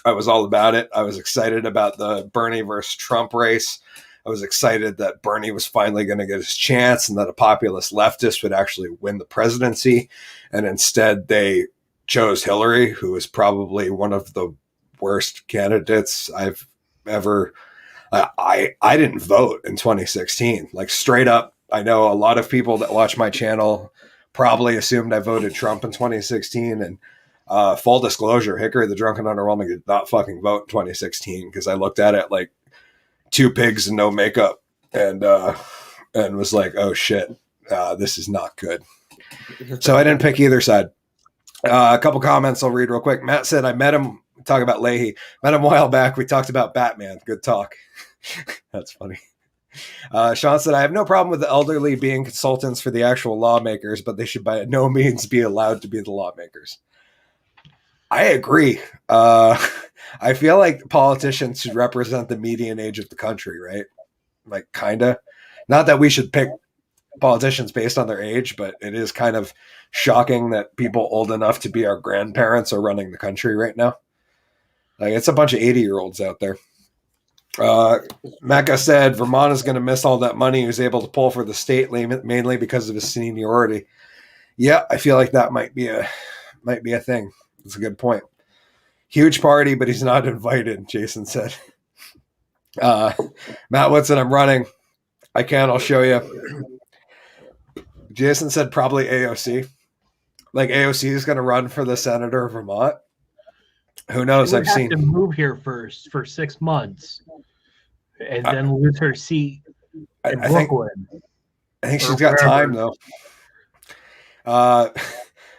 I was all about it. I was excited about the Bernie versus Trump race. I was excited that Bernie was finally going to get his chance and that a populist leftist would actually win the presidency. And instead they chose Hillary, who is probably one of the worst candidates I've ever. I didn't vote in 2016. Like straight up, I know a lot of people that watch my channel probably assumed I voted Trump in 2016. And full disclosure, Hickory the Drunken Underwhelming did not fucking vote in 2016 because I looked at it like 2 pigs and no makeup, and was like, oh shit, this is not good. So I didn't pick either side. A couple comments I'll read real quick. Matt said, I met him, talk about Leahy, met him a while back. We talked about Batman. Good talk. That's funny. Sean said, I have no problem with the elderly being consultants for the actual lawmakers, but they should by no means be allowed to be the lawmakers. I agree. I feel like politicians should represent the median age of the country, right? Like, kind of. Not that we should pick politicians based on their age, but it is kind of shocking that people old enough to be our grandparents are running the country right now. Like, it's a bunch of 80-year-olds out there. Mecca said Vermont is going to miss all that money he was able to pull for the state, mainly because of his seniority. Yeah, I feel like that might be a thing. That's a good point. Huge party, but he's not invited, Jason said. Matt Woodson, I'm running. I can, I'll show you. Jason said probably AOC. Like AOC is going to run for the senator of Vermont. Who knows? I've seen to move here first for 6 months and then lose her seat in Brooklyn. I think Or she's got wherever. time though.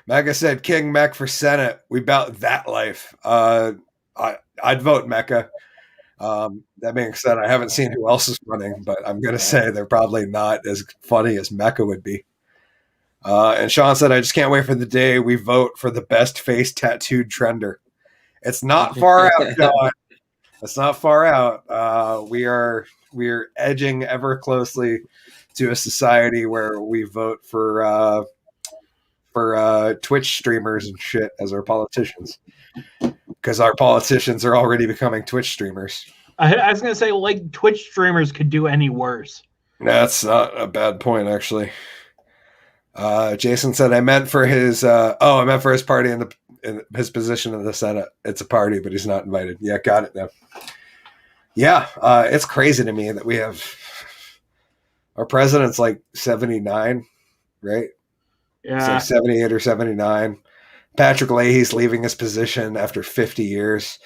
Mecca said King Mech for Senate. We bout that life. I'd vote Mecca. That being said, I haven't seen who else is running, but I'm going to say they're probably not as funny as Mecca would be. And Sean said, I just can't wait for the day we vote for the best face tattooed trender. It's not far out, Sean. It's not far out. We're edging ever closely to a society where we vote for Twitch streamers and shit as our politicians, because our politicians are already becoming Twitch streamers. I was gonna say, like, Twitch streamers could do any worse. That's not a bad point, actually. Jason said, I meant for his party in his position in the Senate. It's a party, but he's not invited. Yeah, got it now. Yeah, it's crazy to me that we have our president's like 79, right? Yeah, It's like 78 or 79. Patrick Leahy's leaving his position after 50 years.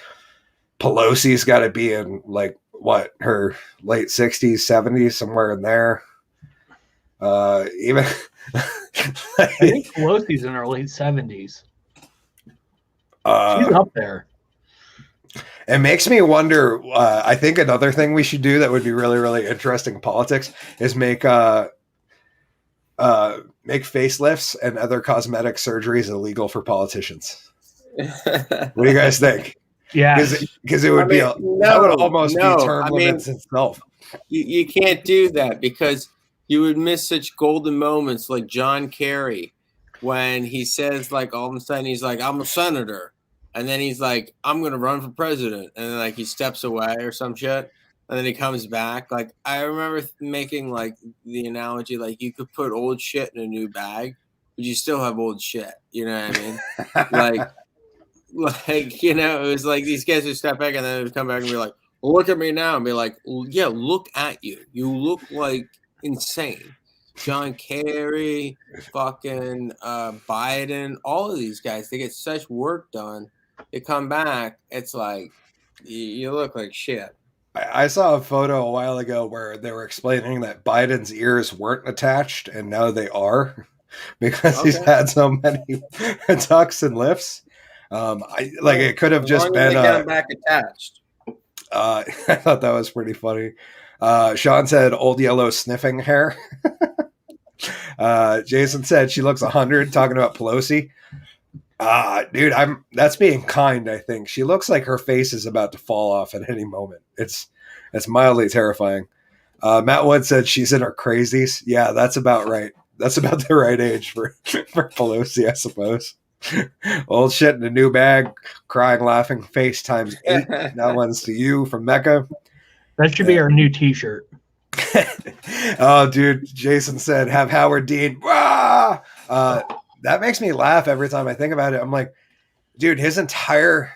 Pelosi's got to be in like her late 60s, 70s, somewhere in there. Even I think Pelosi's in her late 70s. She's up there. It makes me wonder. I think another thing we should do that would be really, really interesting in politics is make facelifts and other cosmetic surgeries illegal for politicians. What do you guys think? Yeah, because it would that would almost be term limits itself. You can't do that because you would miss such golden moments like John Kerry when he says, like, all of a sudden he's like, I'm a senator, and then he's like, I'm going to run for president, and then like he steps away or some shit. And then he comes back. Like, I remember making like the analogy, like you could put old shit in a new bag, but you still have old shit. You know what I mean? like, you know, it was like these guys would step back and then they would come back and be like, well, look at me now, and be like, yeah, look at you. You look like insane. John Kerry, fucking Biden, all of these guys, they get such work done. They come back, it's like you look like shit. I saw a photo a while ago where they were explaining that Biden's ears weren't attached and now they are because he's had so many tucks and lifts. It could have just been back attached. I thought that was pretty funny. Sean said old yellow sniffing hair. Jason said she looks 100 talking about Pelosi. Dude, that's being kind, I think. She looks like her face is about to fall off at any moment. It's mildly terrifying. Matt Wood said she's in her crazies. Yeah, that's about right. That's about the right age for Pelosi, I suppose. Old shit in a new bag, crying, laughing, face times 8. That one's to you from Mecca. That should be our new t-shirt. Oh, dude, Jason said, have Howard Dean. That makes me laugh every time I think about it. I'm like, dude, his entire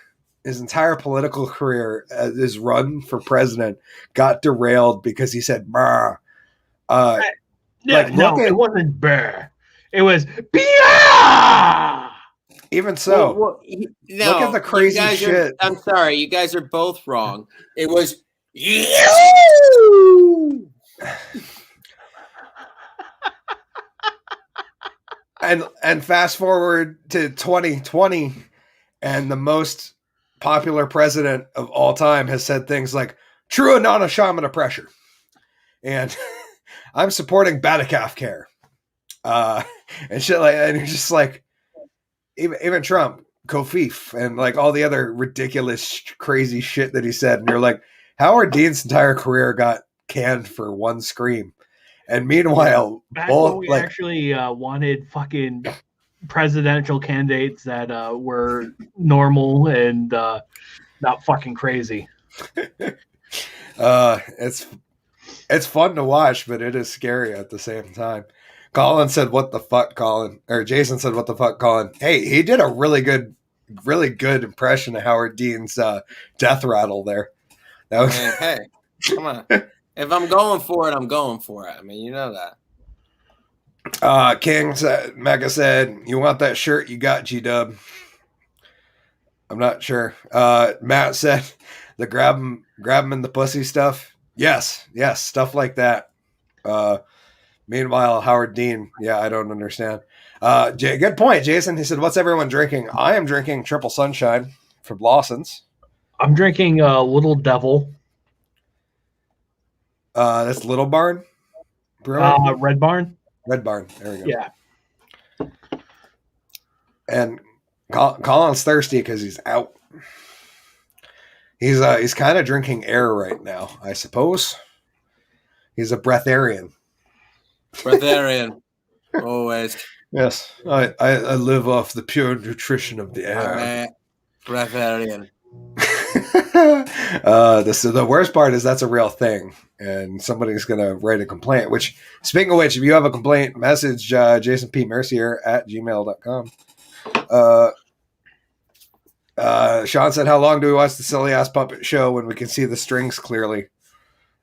political career, his run for president, got derailed because he said "brr." It wasn't "brr." It was "bia." Even so, look at the crazy shit. I'm sorry, you guys are both wrong. It was you. And fast forward to 2020, and the most popular president of all time has said things like "true anona shamana pressure," and I'm supporting Batacalf care, and shit like. And you're just like, even Trump, Kofif, and like all the other ridiculous, crazy shit that he said, and you're like, Howard Dean's entire career got canned for one scream. And meanwhile, we actually wanted fucking presidential candidates that were normal and not fucking crazy. It's fun to watch, but it is scary at the same time. Collen said, "What the fuck, Collen?" Or Jason said, "What the fuck, Collen?" Hey, he did a really good impression of Howard Dean's death rattle there. That was hey, come on. If I'm going for it, I'm going for it. I mean, you know that. King said, Mecca said, "You want that shirt? You got G-Dub." I'm not sure. Matt said, "The grab him in the pussy stuff." Yes, stuff like that. Meanwhile, Howard Dean, yeah, I don't understand. Good point, Jason. He said, "What's everyone drinking?" I am drinking Triple Sunshine from Lawson's. I'm drinking Little Devil. That's Little Barn Brewery. Red Barn. Red Barn. There we go. Yeah. And Collen's thirsty because he's out. He's kind of drinking air right now, I suppose. He's a breatharian. Breatharian. Always. Yes. I live off the pure nutrition of the air. Breatharian. The worst part is that's a real thing, and somebody's going to write a complaint. Which, speaking of which, if you have a complaint, message Jason P. Mercier at gmail.com. Sean said, "How long do we watch the silly ass puppet show when we can see the strings clearly?"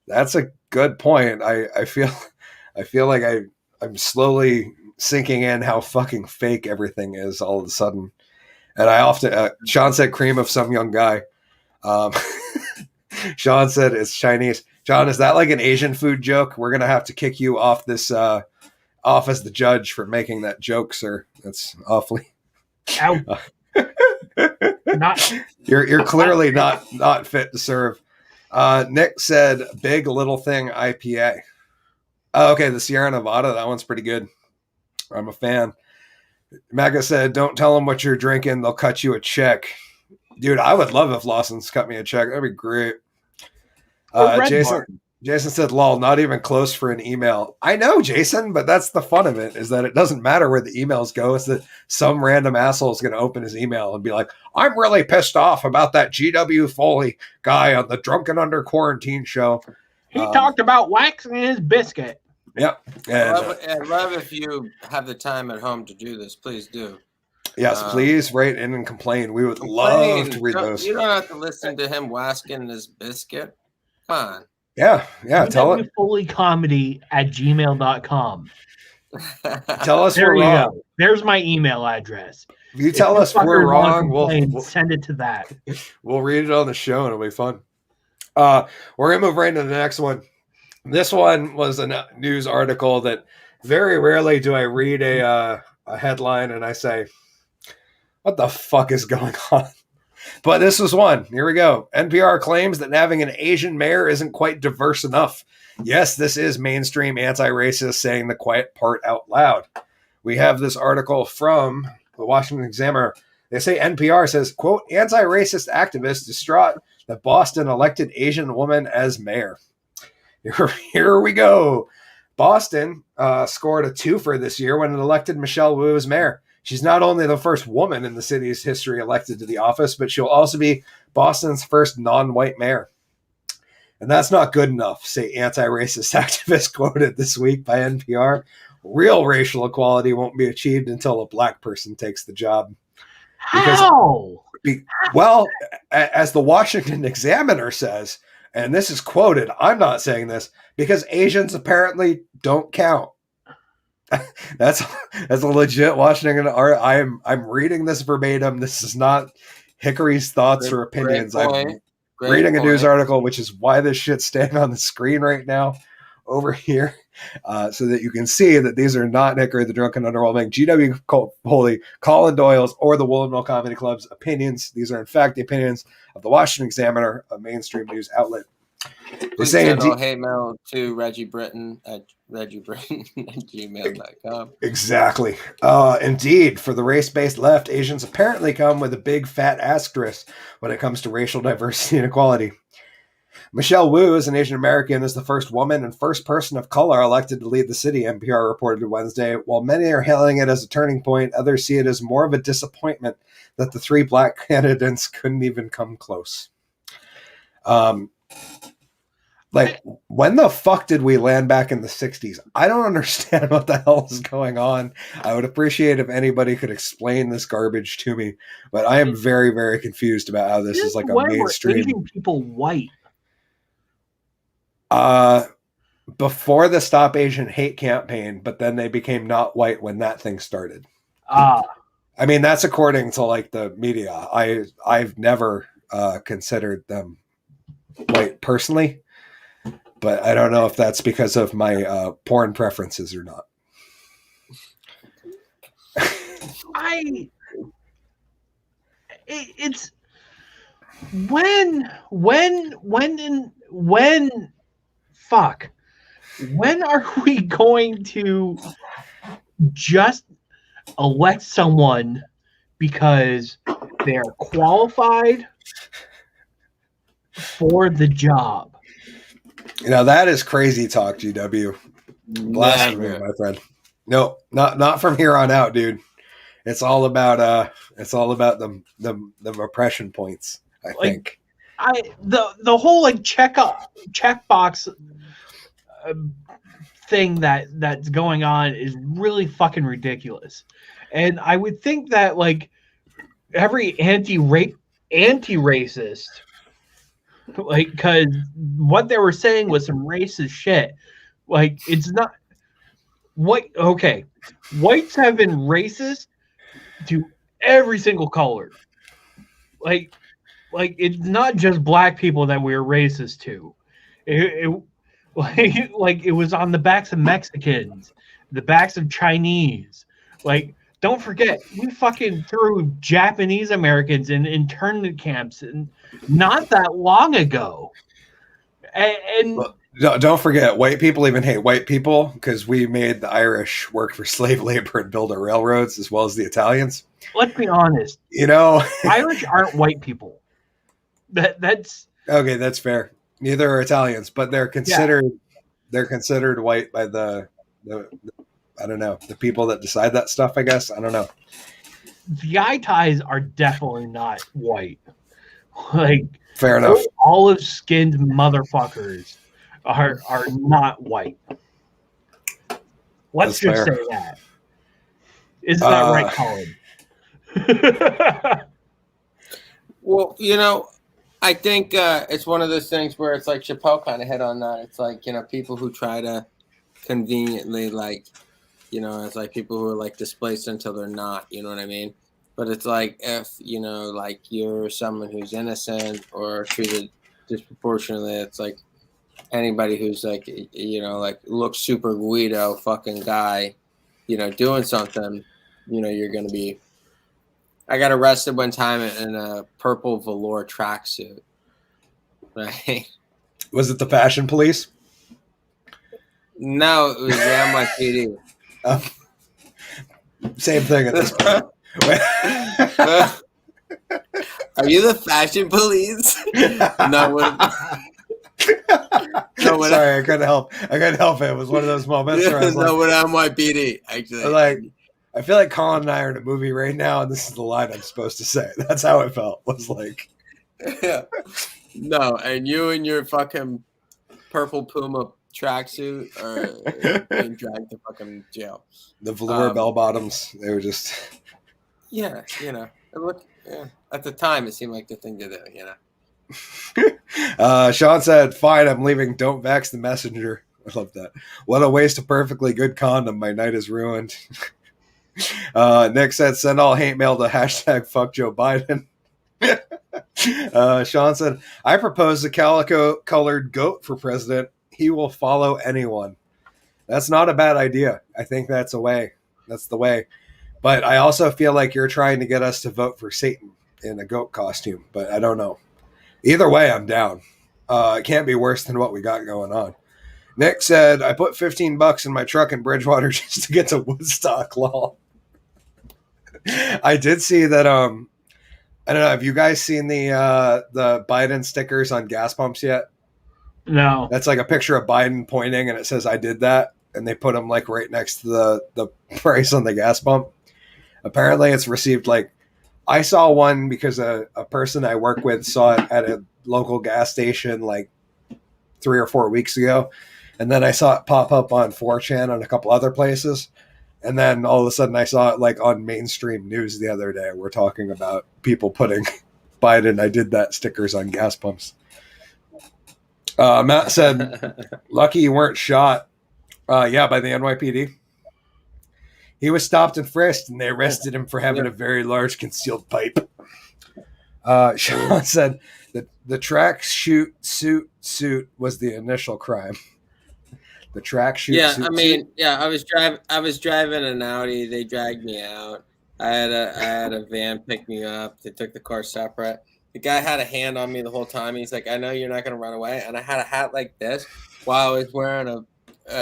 That's a good point. I feel like I'm slowly sinking in how fucking fake everything is all of a sudden. And I often Sean said cream of some young guy. Sean said it's Chinese. John, is that like an Asian food joke? We're gonna have to kick you off this off as the judge for making that joke, sir. That's awfully. You're clearly not fit to serve. Nick said Big Little Thing IPA. Oh, okay, the Sierra Nevada, that one's pretty good. I'm a fan. Mega said, "Don't tell them what you're drinking; they'll cut you a check." Dude, I would love if Lawson's cut me a check. That'd be great. Jason said, "Lol, not even close for an email." I know, Jason, but that's the fun of it, is that it doesn't matter where the emails go. It's that some random asshole is going to open his email and be like, "I'm really pissed off about that GW Foley guy on the Drunken Under Quarantine show. He talked about waxing his biscuit." Yep. And, I'd love if you have the time at home to do this. Please do. Yes, please write in and complain. We would love to read those. You don't have to listen to him whacking his biscuit. Come on. Yeah. Tell it. FoleyComedy@gmail.com. Tell us There we're you wrong. go. There's my email address. If you tell us we're wrong, we'll send it to that. We'll read it on the show and it'll be fun. We're gonna move right into the next one. This one was a news article that very rarely do I read a headline and I say, "What the fuck is going on?" But this was one. Here we go. NPR claims that having an Asian mayor isn't quite diverse enough. Yes, this is mainstream anti-racist saying the quiet part out loud. We have this article from the Washington Examiner. They say NPR says, quote, "Anti-racist activists distraught that Boston elected Asian woman as mayor." Here we go. Boston scored a twofer this year when it elected Michelle Wu as mayor. She's not only the first woman in the city's history elected to the office, but she'll also be Boston's first non-white mayor. And that's not good enough, say anti-racist activists quoted this week by NPR. Real racial equality won't be achieved until a black person takes the job. How? Well, as the Washington Examiner says, and this is quoted, I'm not saying this, because Asians apparently don't count. That's a legit Washington art. I'm reading this verbatim. This is not Hickory's thoughts or opinions. I'm reading a news article, which is why this shit's staying on the screen right now over here, so that you can see that these are not Hickory the Drunken Underwhelming, GW Foley, Collen Doyle's, or the Woolen Comedy Club's opinions. These are in fact the opinions of the Washington Examiner, a mainstream news outlet. Please send all hate mail to Reggie Britton at gmail.com. Exactly. Indeed, for the race-based left, Asians apparently come with a big fat asterisk when it comes to racial diversity and equality. Michelle Wu, as an Asian American, is the first woman and first person of color elected to lead the city, NPR reported Wednesday. While many are hailing it as a turning point, others see it as more of a disappointment that the three black candidates couldn't even come close. When the fuck did we land back in the 60s? I don't understand what the hell is going on. I would appreciate if anybody could explain this garbage to me, but I am very, very confused about how this is like a mainstream. Asian people white? Before the Stop Asian Hate campaign, but then they became not white when that thing started. I mean, that's according to like the media. I've never considered them white personally. but I don't know if that's because of my porn preferences or not. It's when are we going to just elect someone because they are qualified for the job? That is crazy talk, GW. Blasphemy, my friend. No, not from here on out, dude. It's all about the oppression points, I think. The whole checkbox thing that's going on is really fucking ridiculous. And I would think that every anti-racist, because what they were saying was some racist shit. It's not whites have been racist to every single color. It's not just black people that we're racist to. It was on the backs of Mexicans, the backs of Chinese. Don't forget, we fucking threw Japanese Americans in internment camps and not that long ago. And well, don't forget, white people even hate white people because we made the Irish work for slave labor and build our railroads as well as the Italians. Let's be honest. Irish aren't white people. That's okay. That's fair. Neither are Italians, but they're considered white by the I don't know, the people that decide that stuff. I guess I don't know. The Itais are definitely not white. Fair enough. Olive-skinned motherfuckers are not white. Let's just say that. Isn't that right, Collen? Well, I think it's one of those things where it's like Chappelle kind of hit on that. It's people who try to conveniently it's like people who are displaced until they're not, you know what I mean? But it's if, you're someone who's innocent or treated disproportionately, it's anybody who's looks super Guido fucking guy, doing something, you're going to be. I got arrested one time in a purple velour tracksuit. Right? Was it the Fashion Police? No, it was the NYPD. Same thing at this point. Are you the Fashion Police? No. Sorry, I couldn't help. It. It was one of those moments where I was with NYPD. Actually, I feel like Colin and I are in a movie right now, and this is the line I'm supposed to say. That's how it felt. Was yeah. No, and you and your fucking purple Puma tracksuit are being dragged to fucking jail. The velour bell bottoms, they were just. Yeah, look. Yeah, at the time, it seemed like the thing to do. Sean said, "Fine, I'm leaving. Don't vax the messenger." I love that. What a waste of perfectly good condom. My night is ruined. Nick said, "Send all hate mail to # fuck Joe Biden." Sean said, "I propose a calico colored goat for president. He will follow anyone." That's not a bad idea. I think that's the way. But I also feel like you're trying to get us to vote for Satan in a goat costume. But I don't know. Either way, I'm down. It can't be worse than what we got going on. Nick said, "I put $15 in my truck in Bridgewater just to get to Woodstock." Lol. I did see that. I don't know. Have you guys seen the Biden stickers on gas pumps yet? No. That's a picture of Biden pointing, and it says, "I did that," and they put them right next to the price on the gas pump. Apparently, it's received I saw one because a person I work with saw it at a local gas station 3 or 4 weeks ago, and then I saw it pop up on 4chan and a couple other places. And then all of a sudden I saw it on mainstream news the other day. We're talking about people putting Biden, "I did that" stickers on gas pumps. Matt said, "Lucky you weren't shot." Yeah, by the NYPD. He was stopped and frisked, and they arrested him for having a very large concealed pipe. Sean said that the track suit was the initial crime. The track shoot. Yeah, I mean, yeah, I was driving an Audi. They dragged me out. I had a van pick me up. They took the car separate. The guy had a hand on me the whole time. He's like, "I know you're not gonna run away." And I had a hat like this while I was wearing a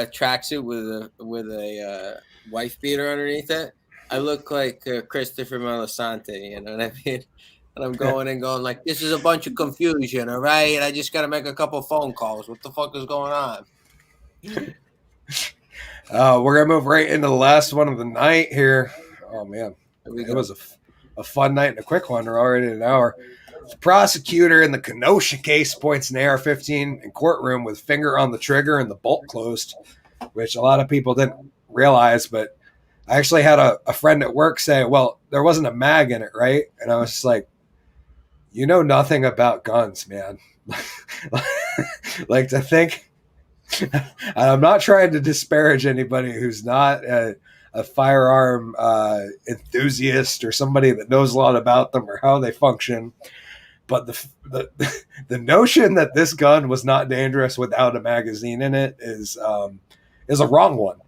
tracksuit with a wife beater underneath it. I look like Christopher Melisante. You know what I mean? And I'm going like, "This is a bunch of confusion, all right? I just got to make a couple phone calls. What the fuck is going on?" We're gonna move right into the last one of the night here. Oh man, it was a fun night and a quick one. We're already at an hour. The prosecutor in the Kenosha case points an AR-15 in courtroom with finger on the trigger and the bolt closed, which a lot of people didn't realize. But I actually had a friend at work say, "Well, there wasn't a mag in it, right?" And I was just like, "You know nothing about guns, man." Like to think. I'm not trying to disparage anybody who's not a firearm enthusiast or somebody that knows a lot about them or how they function, but the notion that this gun was not dangerous without a magazine in it is a wrong one,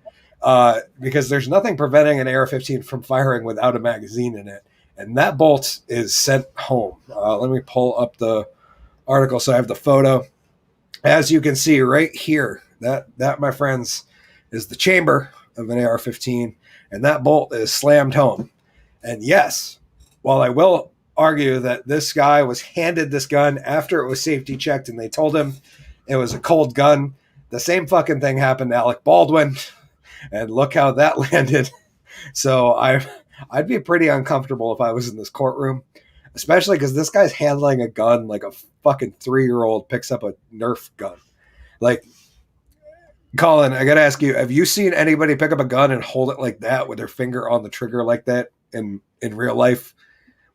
because there's nothing preventing an AR-15 from firing without a magazine in it, and that bolt is sent home. Let me pull up the article so I have the photo. As you can see right here, that my friends, is the chamber of an AR-15, and that bolt is slammed home. And yes, while I will argue that this guy was handed this gun after it was safety checked and they told him it was a cold gun, the same fucking thing happened to Alec Baldwin, and look how that landed. So I'd be pretty uncomfortable if I was in this courtroom, especially because this guy's handling a gun like a fucking 3-year-old picks up a Nerf gun. Like, Colin, I gotta ask you, have you seen anybody pick up a gun and hold it like that with their finger on the trigger like that in real life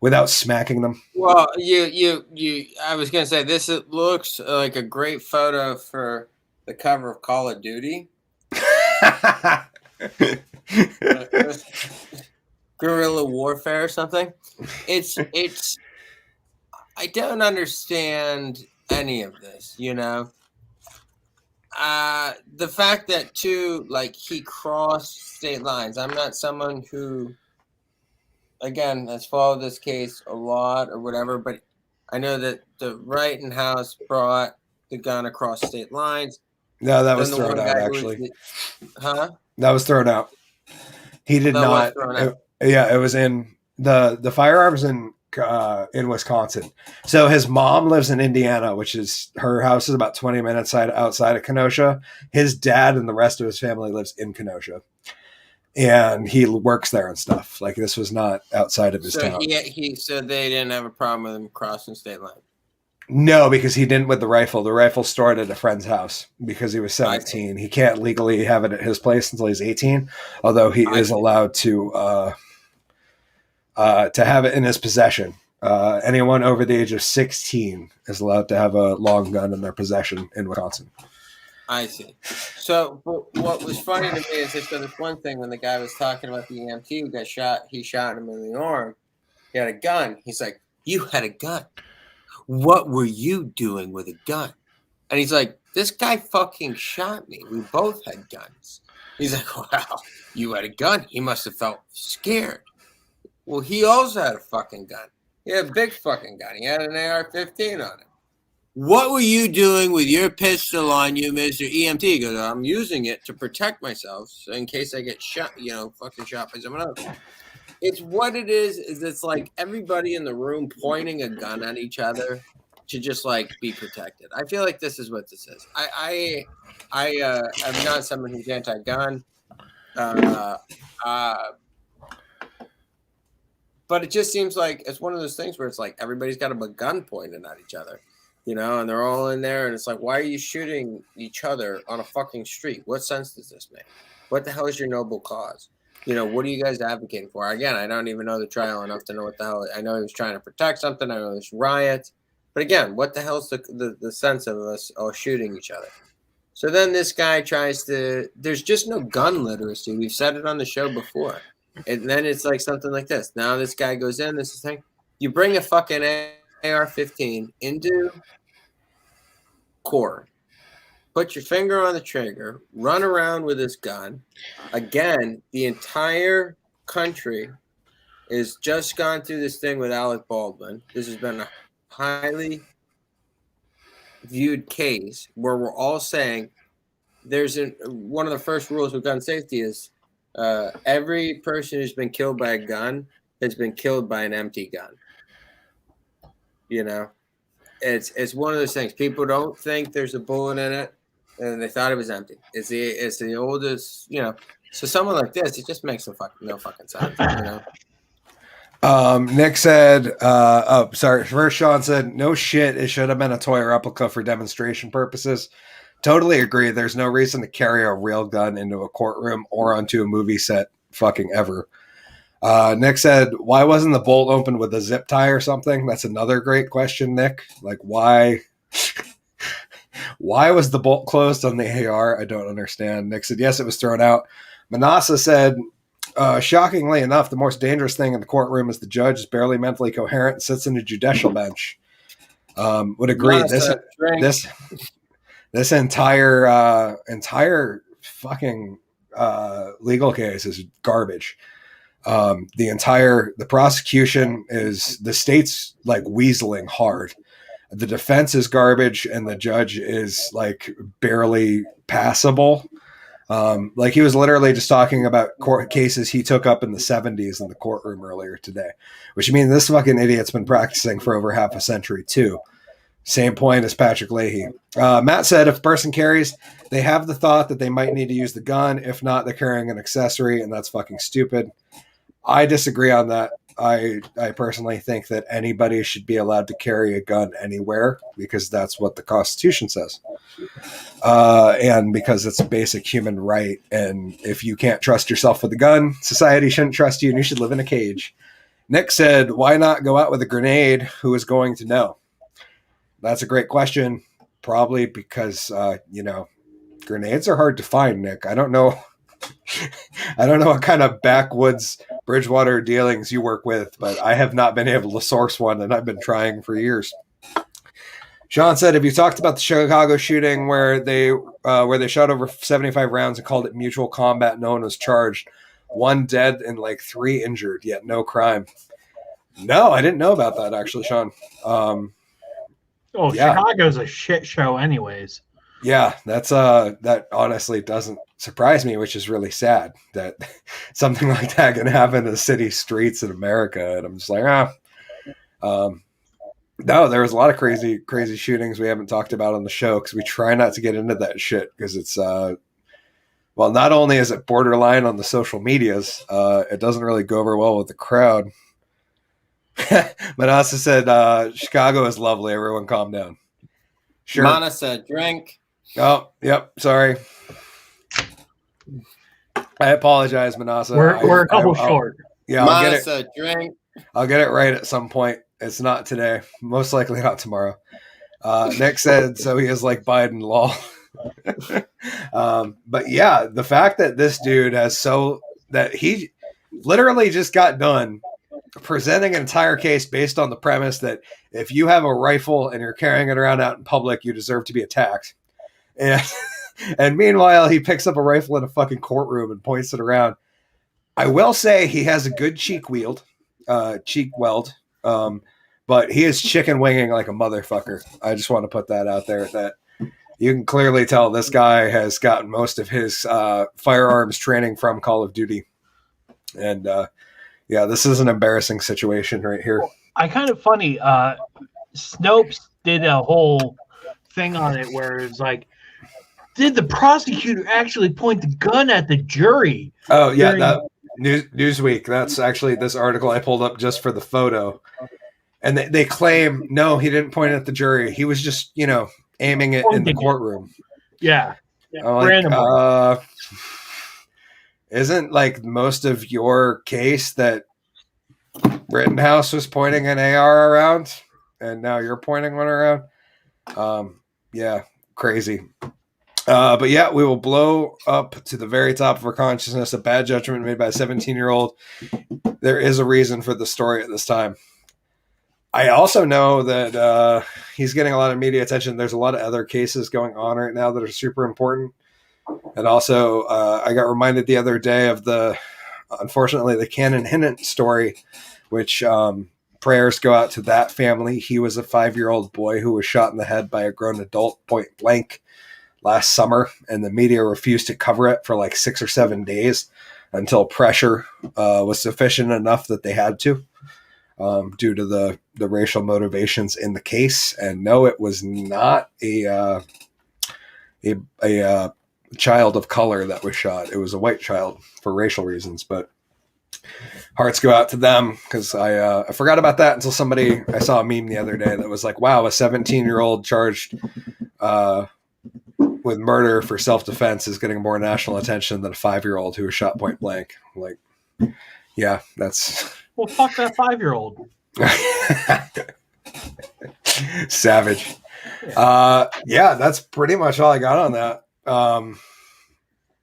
without smacking them? Well, I was gonna say this looks like a great photo for the cover of Call of Duty. Guerrilla warfare or something. It's I don't understand any of this, you know. The fact that too, like, he crossed state lines. I'm not someone who, again, has followed this case a lot or whatever, but I know that the Wrighton House brought the gun across state lines. No, that was thrown out, actually. Huh? That was thrown out. He did not. Yeah, it was in the firearms in Wisconsin. So his mom lives in Indiana, which is, her house is about 20 minutes outside of Kenosha. His dad and the rest of his family lives in Kenosha, and he works there and stuff. Like, this was not outside of his town. So they didn't have a problem with him crossing state line. No, because he didn't with the rifle. The rifle stored at a friend's house because he was 17. He can't legally have it at his place until he's 18, although he is allowed to have it in his possession. Anyone over the age of 16 is allowed to have a long gun in their possession in Wisconsin. I see. So what was funny to me is this one thing when the guy was talking about the EMT who got shot, he shot him in the arm. He had a gun. He's like, "You had a gun. What were you doing with a gun?" And he's like, "This guy fucking shot me. We both had guns." He's like, "Wow, you had a gun. He must have felt scared." Well, he also had a fucking gun. He had a big fucking gun. He had an AR-15 on him. "What were you doing with your pistol on you, Mr. EMT?" He goes, "I'm using it to protect myself in case I get shot, fucking shot by someone else." It's what it is it's like everybody in the room pointing a gun at each other to just, like, be protected. I feel like this is what this is. I am not someone who's anti-gun. But it just seems like it's one of those things where it's like everybody's got a gun pointed at each other, and they're all in there. And it's like, why are you shooting each other on a fucking street? What sense does this make? What the hell is your noble cause? What are you guys advocating for? Again, I don't even know the trial enough to know what the hell. I know he was trying to protect something. I know there's riots. But again, what the hell's the sense of us all shooting each other? So then this guy there's just no gun literacy. We've said it on the show before. And then it's like something like this. Now this guy goes in, this thing. You bring a fucking AR-15 into court, put your finger on the trigger, run around with this gun. Again, the entire country is just gone through this thing with Alec Baldwin. This has been a highly viewed case where we're all saying one of the first rules of gun safety is every person who's been killed by a gun has been killed by an empty gun. You know, it's one of those things. People don't think there's a bullet in it, and they thought it was empty. It's the oldest, you know. So someone like this, it just makes no fucking sense. You know. Nick said, first Sean said, no shit, it should have been a toy replica for demonstration purposes. Totally agree. There's no reason to carry a real gun into a courtroom or onto a movie set fucking ever. Nick said, why wasn't the bolt opened with a zip tie or something? That's another great question, Nick. Like, why was the bolt closed on the AR? I don't understand. Nick said, yes, it was thrown out. Manasa said, shockingly enough, the most dangerous thing in the courtroom is the judge is barely mentally coherent and sits in a judicial bench. Would agree. This entire fucking legal case is garbage. The prosecution is, the state's like weaseling hard. The defense is garbage and the judge is like barely passable. Like he was literally just talking about court cases he took up in the 70s in the courtroom earlier today, which means this fucking idiot's been practicing for over half a century too. Same point as Patrick Leahy. Matt said, if a person carries, they have the thought that they might need to use the gun. If not, they're carrying an accessory, and that's fucking stupid. I disagree on that. I personally think that anybody should be allowed to carry a gun anywhere because that's what the Constitution says. And because it's a basic human right. And if you can't trust yourself with a gun, society shouldn't trust you and you should live in a cage. Nick said, why not go out with a grenade? Who is going to know? That's a great question. Probably because, grenades are hard to find, Nick. I don't know. I don't know what kind of backwoods Bridgewater dealings you work with, but I have not been able to source one, and I've been trying for years. Sean said, have you talked about the Chicago shooting where they shot over 75 rounds and called it mutual combat? No one was charged. 1 dead and like 3 injured, yet no crime. No, I didn't know about that, actually, Sean. Chicago's a shit show anyways. Yeah, that honestly doesn't surprise me, which is really sad that something like that can happen in the city streets in America. And I'm just like, no, there was a lot of crazy shootings we haven't talked about on the show because we try not to get into that shit because it's, not only is it borderline on the social medias, it doesn't really go over well with the crowd. Manasa said, Chicago is lovely. Everyone calm down. Sure. Manasa, drink. Oh, yep. Sorry. I apologize, Manasa. We're a couple short. Yeah, Manasa, drink. I'll get it right at some point. It's not today. Most likely not tomorrow. Nick said, so he is like Biden, lol. But yeah, the fact that this dude that he literally just got done presenting an entire case based on the premise that if you have a rifle and you're carrying it around out in public, you deserve to be attacked. And meanwhile, he picks up a rifle in a fucking courtroom and points it around. I will say he has a good cheek weld, but he is chicken winging like a motherfucker. I just want to put that out there that you can clearly tell this guy has gotten most of his firearms training from Call of Duty. And this is an embarrassing situation right here. I kind of funny. Snopes did a whole thing on it where it's like, did the prosecutor actually point the gun at the jury? Oh, yeah. Newsweek. That's actually this article I pulled up just for the photo. And they claim, no, he didn't point at the jury. He was just, aiming it in the courtroom. Yeah. Like, isn't like most of your case that Rittenhouse was pointing an AR around and now you're pointing one around? Crazy. But yeah, we will blow up to the very top of our consciousness. A bad judgment made by a 17-year-old. There is a reason for the story at this time. I also know that he's getting a lot of media attention. There's a lot of other cases going on right now that are super important. And also, I got reminded the other day of unfortunately, the Cannon Hinnant story, which prayers go out to that family. He was a 5-year-old boy who was shot in the head by a grown adult point blank last summer, and the media refused to cover it for like 6 or 7 days until pressure was sufficient enough that they had to, due to the racial motivations in the case. And no, it was not a child of color that was shot. It was a white child for racial reasons, but hearts go out to them, because I forgot about that until I saw a meme the other day that was like, wow, a 17-year-old charged with murder for self-defense is getting more national attention than a 5-year-old who was shot point blank. Like, yeah, that's... Well, fuck that 5-year-old. Savage. Yeah, that's pretty much all I got on that.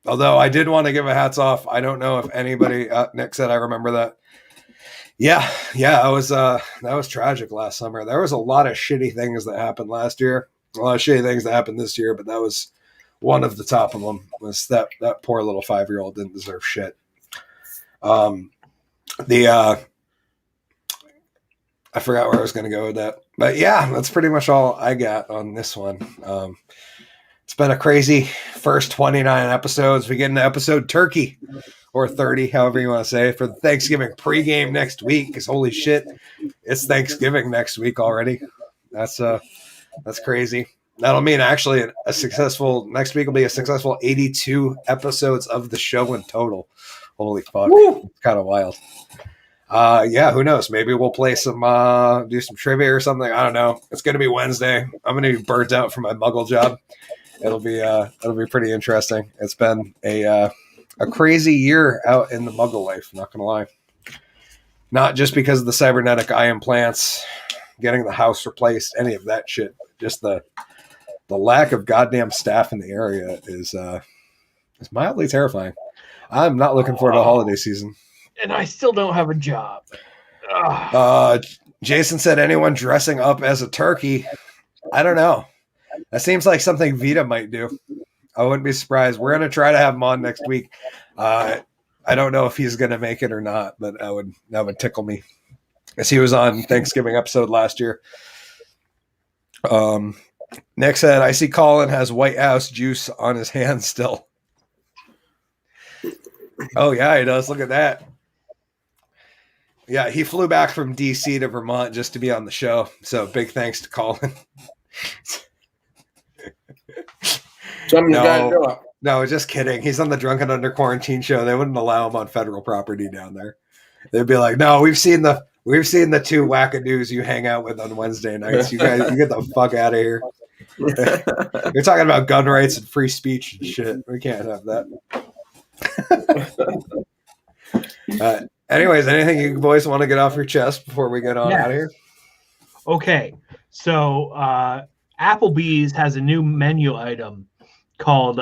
Although I did want to give a hats off. I don't know if anybody, Nick said, I remember that. Yeah, that was tragic last summer. There was a lot of shitty things that happened last year. A lot of shitty things that happened this year, but that was one of the top of them. Was that poor little 5-year-old didn't deserve shit. I forgot where I was going to go with that. But yeah, that's pretty much all I got on this one. It's been a crazy first 29 episodes. We get into episode turkey, or 30, however you want to say, for the Thanksgiving pregame next week. Because holy shit, it's Thanksgiving next week already. That's crazy. That'll mean actually next week will be a successful 82 episodes of the show in total. Holy fuck. Woo! It's kind of wild. Yeah, who knows? Maybe we'll play some, do some trivia or something. I don't know. It's going to be Wednesday. I'm going to be burnt out from my muggle job. It'll be pretty interesting. It's been a crazy year out in the muggle life. Not going to lie. Not just because of the cybernetic eye implants, getting the house replaced, any of that shit. Just the lack of goddamn staff in the area is mildly terrifying. I'm not looking forward to the holiday season. And I still don't have a job. Jason said, anyone dressing up as a turkey? I don't know. That seems like something Vita might do. I wouldn't be surprised. We're going to try to have him on next week. I don't know if he's going to make it or not, but that would tickle me, as he was on Thanksgiving episode last year. Nick said, I see Collen has White House juice on his hands still. Oh, yeah, he does. Look at that. Yeah, he flew back from D.C. to Vermont just to be on the show. So big thanks to Collen. No, just kidding. He's on the Drunken Under Quarantine show. They wouldn't allow him on federal property down there. They'd be like, no, we've seen the two wackadoos you hang out with on Wednesday nights. You guys, you get the fuck out of here. You're talking about gun rights and free speech and shit. We can't have that. Anyways, anything you boys want to get off your chest before we get on out of here? Okay, so Applebee's has a new menu item called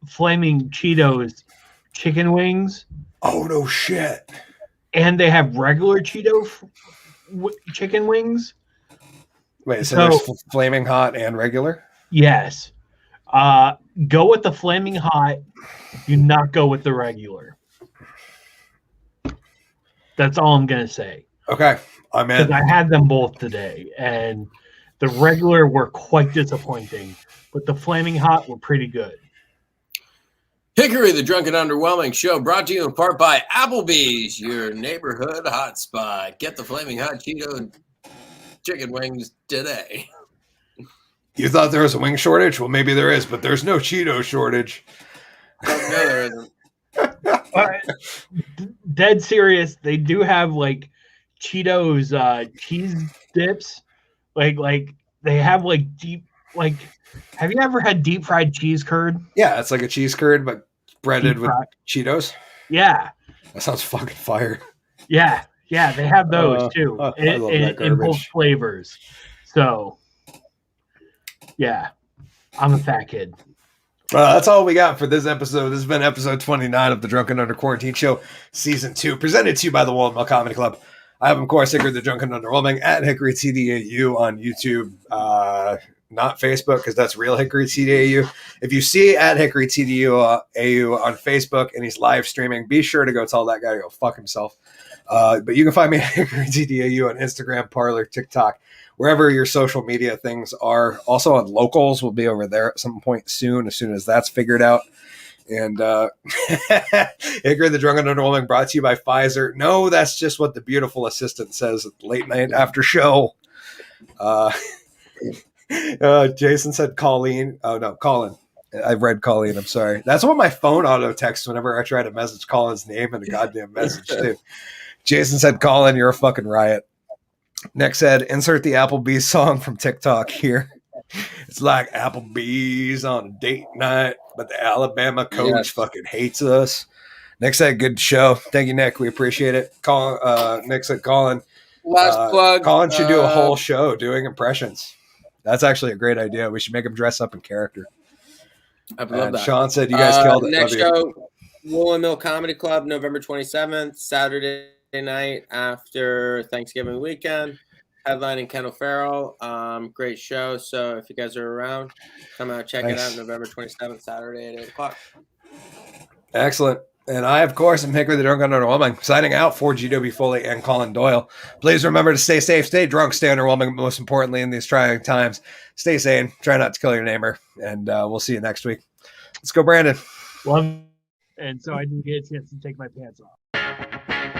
Flaming Cheetos chicken wings. Oh, no shit. And they have regular Cheeto chicken wings. Wait, so there's flaming hot and regular? Yes. Go with the flaming hot. Do not go with the regular. That's all I'm going to say. Okay, I'm in. Because I had them both today, and the regular were quite disappointing, but the flaming hot were pretty good. Hickory, the Drunken Underwhelming show, brought to you in part by Applebee's, your neighborhood hotspot. Get the flaming hot Cheeto chicken wings today. You thought there was a wing shortage? Well, maybe there is, but there's no Cheeto shortage. No, there isn't. Dead serious. They do have like Cheetos cheese dips. Like they have like deep, like, have you ever had deep fried cheese curd? Yeah, it's like a cheese curd, but breaded with Cheetos. Yeah. That sounds fucking fire. Yeah, they have those too. In both flavors. So, yeah, I'm a fat kid. That's all we got for this episode. This has been episode 29 of the Drunken Under Quarantine Show, Season 2, presented to you by the Woolen Comedy Club. I have, of course, Hickory the Drunken Underwhelming at HickoryTDAU on YouTube. Not Facebook, because that's real HickoryTDAU. If you see at HickoryTDAU on Facebook and he's live streaming, be sure to go tell that guy to go fuck himself. But you can find me at HickoryTDAU on Instagram, Parler, TikTok, wherever your social media things are. Also on Locals, we'll be over there at some point soon as that's figured out. And Hickory the Drunken Underwhelming brought to you by Pfizer. No, that's just what the beautiful assistant says at the late night after show. Jason said Colleen. Oh, no, Collen. I read Colleen. I'm sorry. That's what my phone auto texts whenever I try to message Collin's name in a goddamn message, too. Jason said, Collen, you're a fucking riot. Nick said, insert the Applebee's song from TikTok here. It's like Applebee's on a date night, but the Alabama coach fucking hates us. Nick said, good show. Thank you, Nick. We appreciate it. Nick said, Collen. Last plug. Collen should do a whole show doing impressions. That's actually a great idea. We should make him dress up in character. I love that. Sean said, you guys killed it. Next show, Woolen Mill Comedy Club, November 27th, Saturday night after Thanksgiving weekend. Headlining Kendall Farrell. Great show. So if you guys are around, come out, check it out. November 27th, Saturday at 8 o'clock. Excellent. And I, of course, am Hickory the Drunken Underwhelming, signing out for GW Foley and Collen Doyle. Please remember to stay safe, stay drunk, stay underwhelming, but most importantly in these trying times, stay sane, try not to kill your neighbor, and we'll see you next week. Let's go, Brandon. Love, and so I didn't get a chance to take my pants off.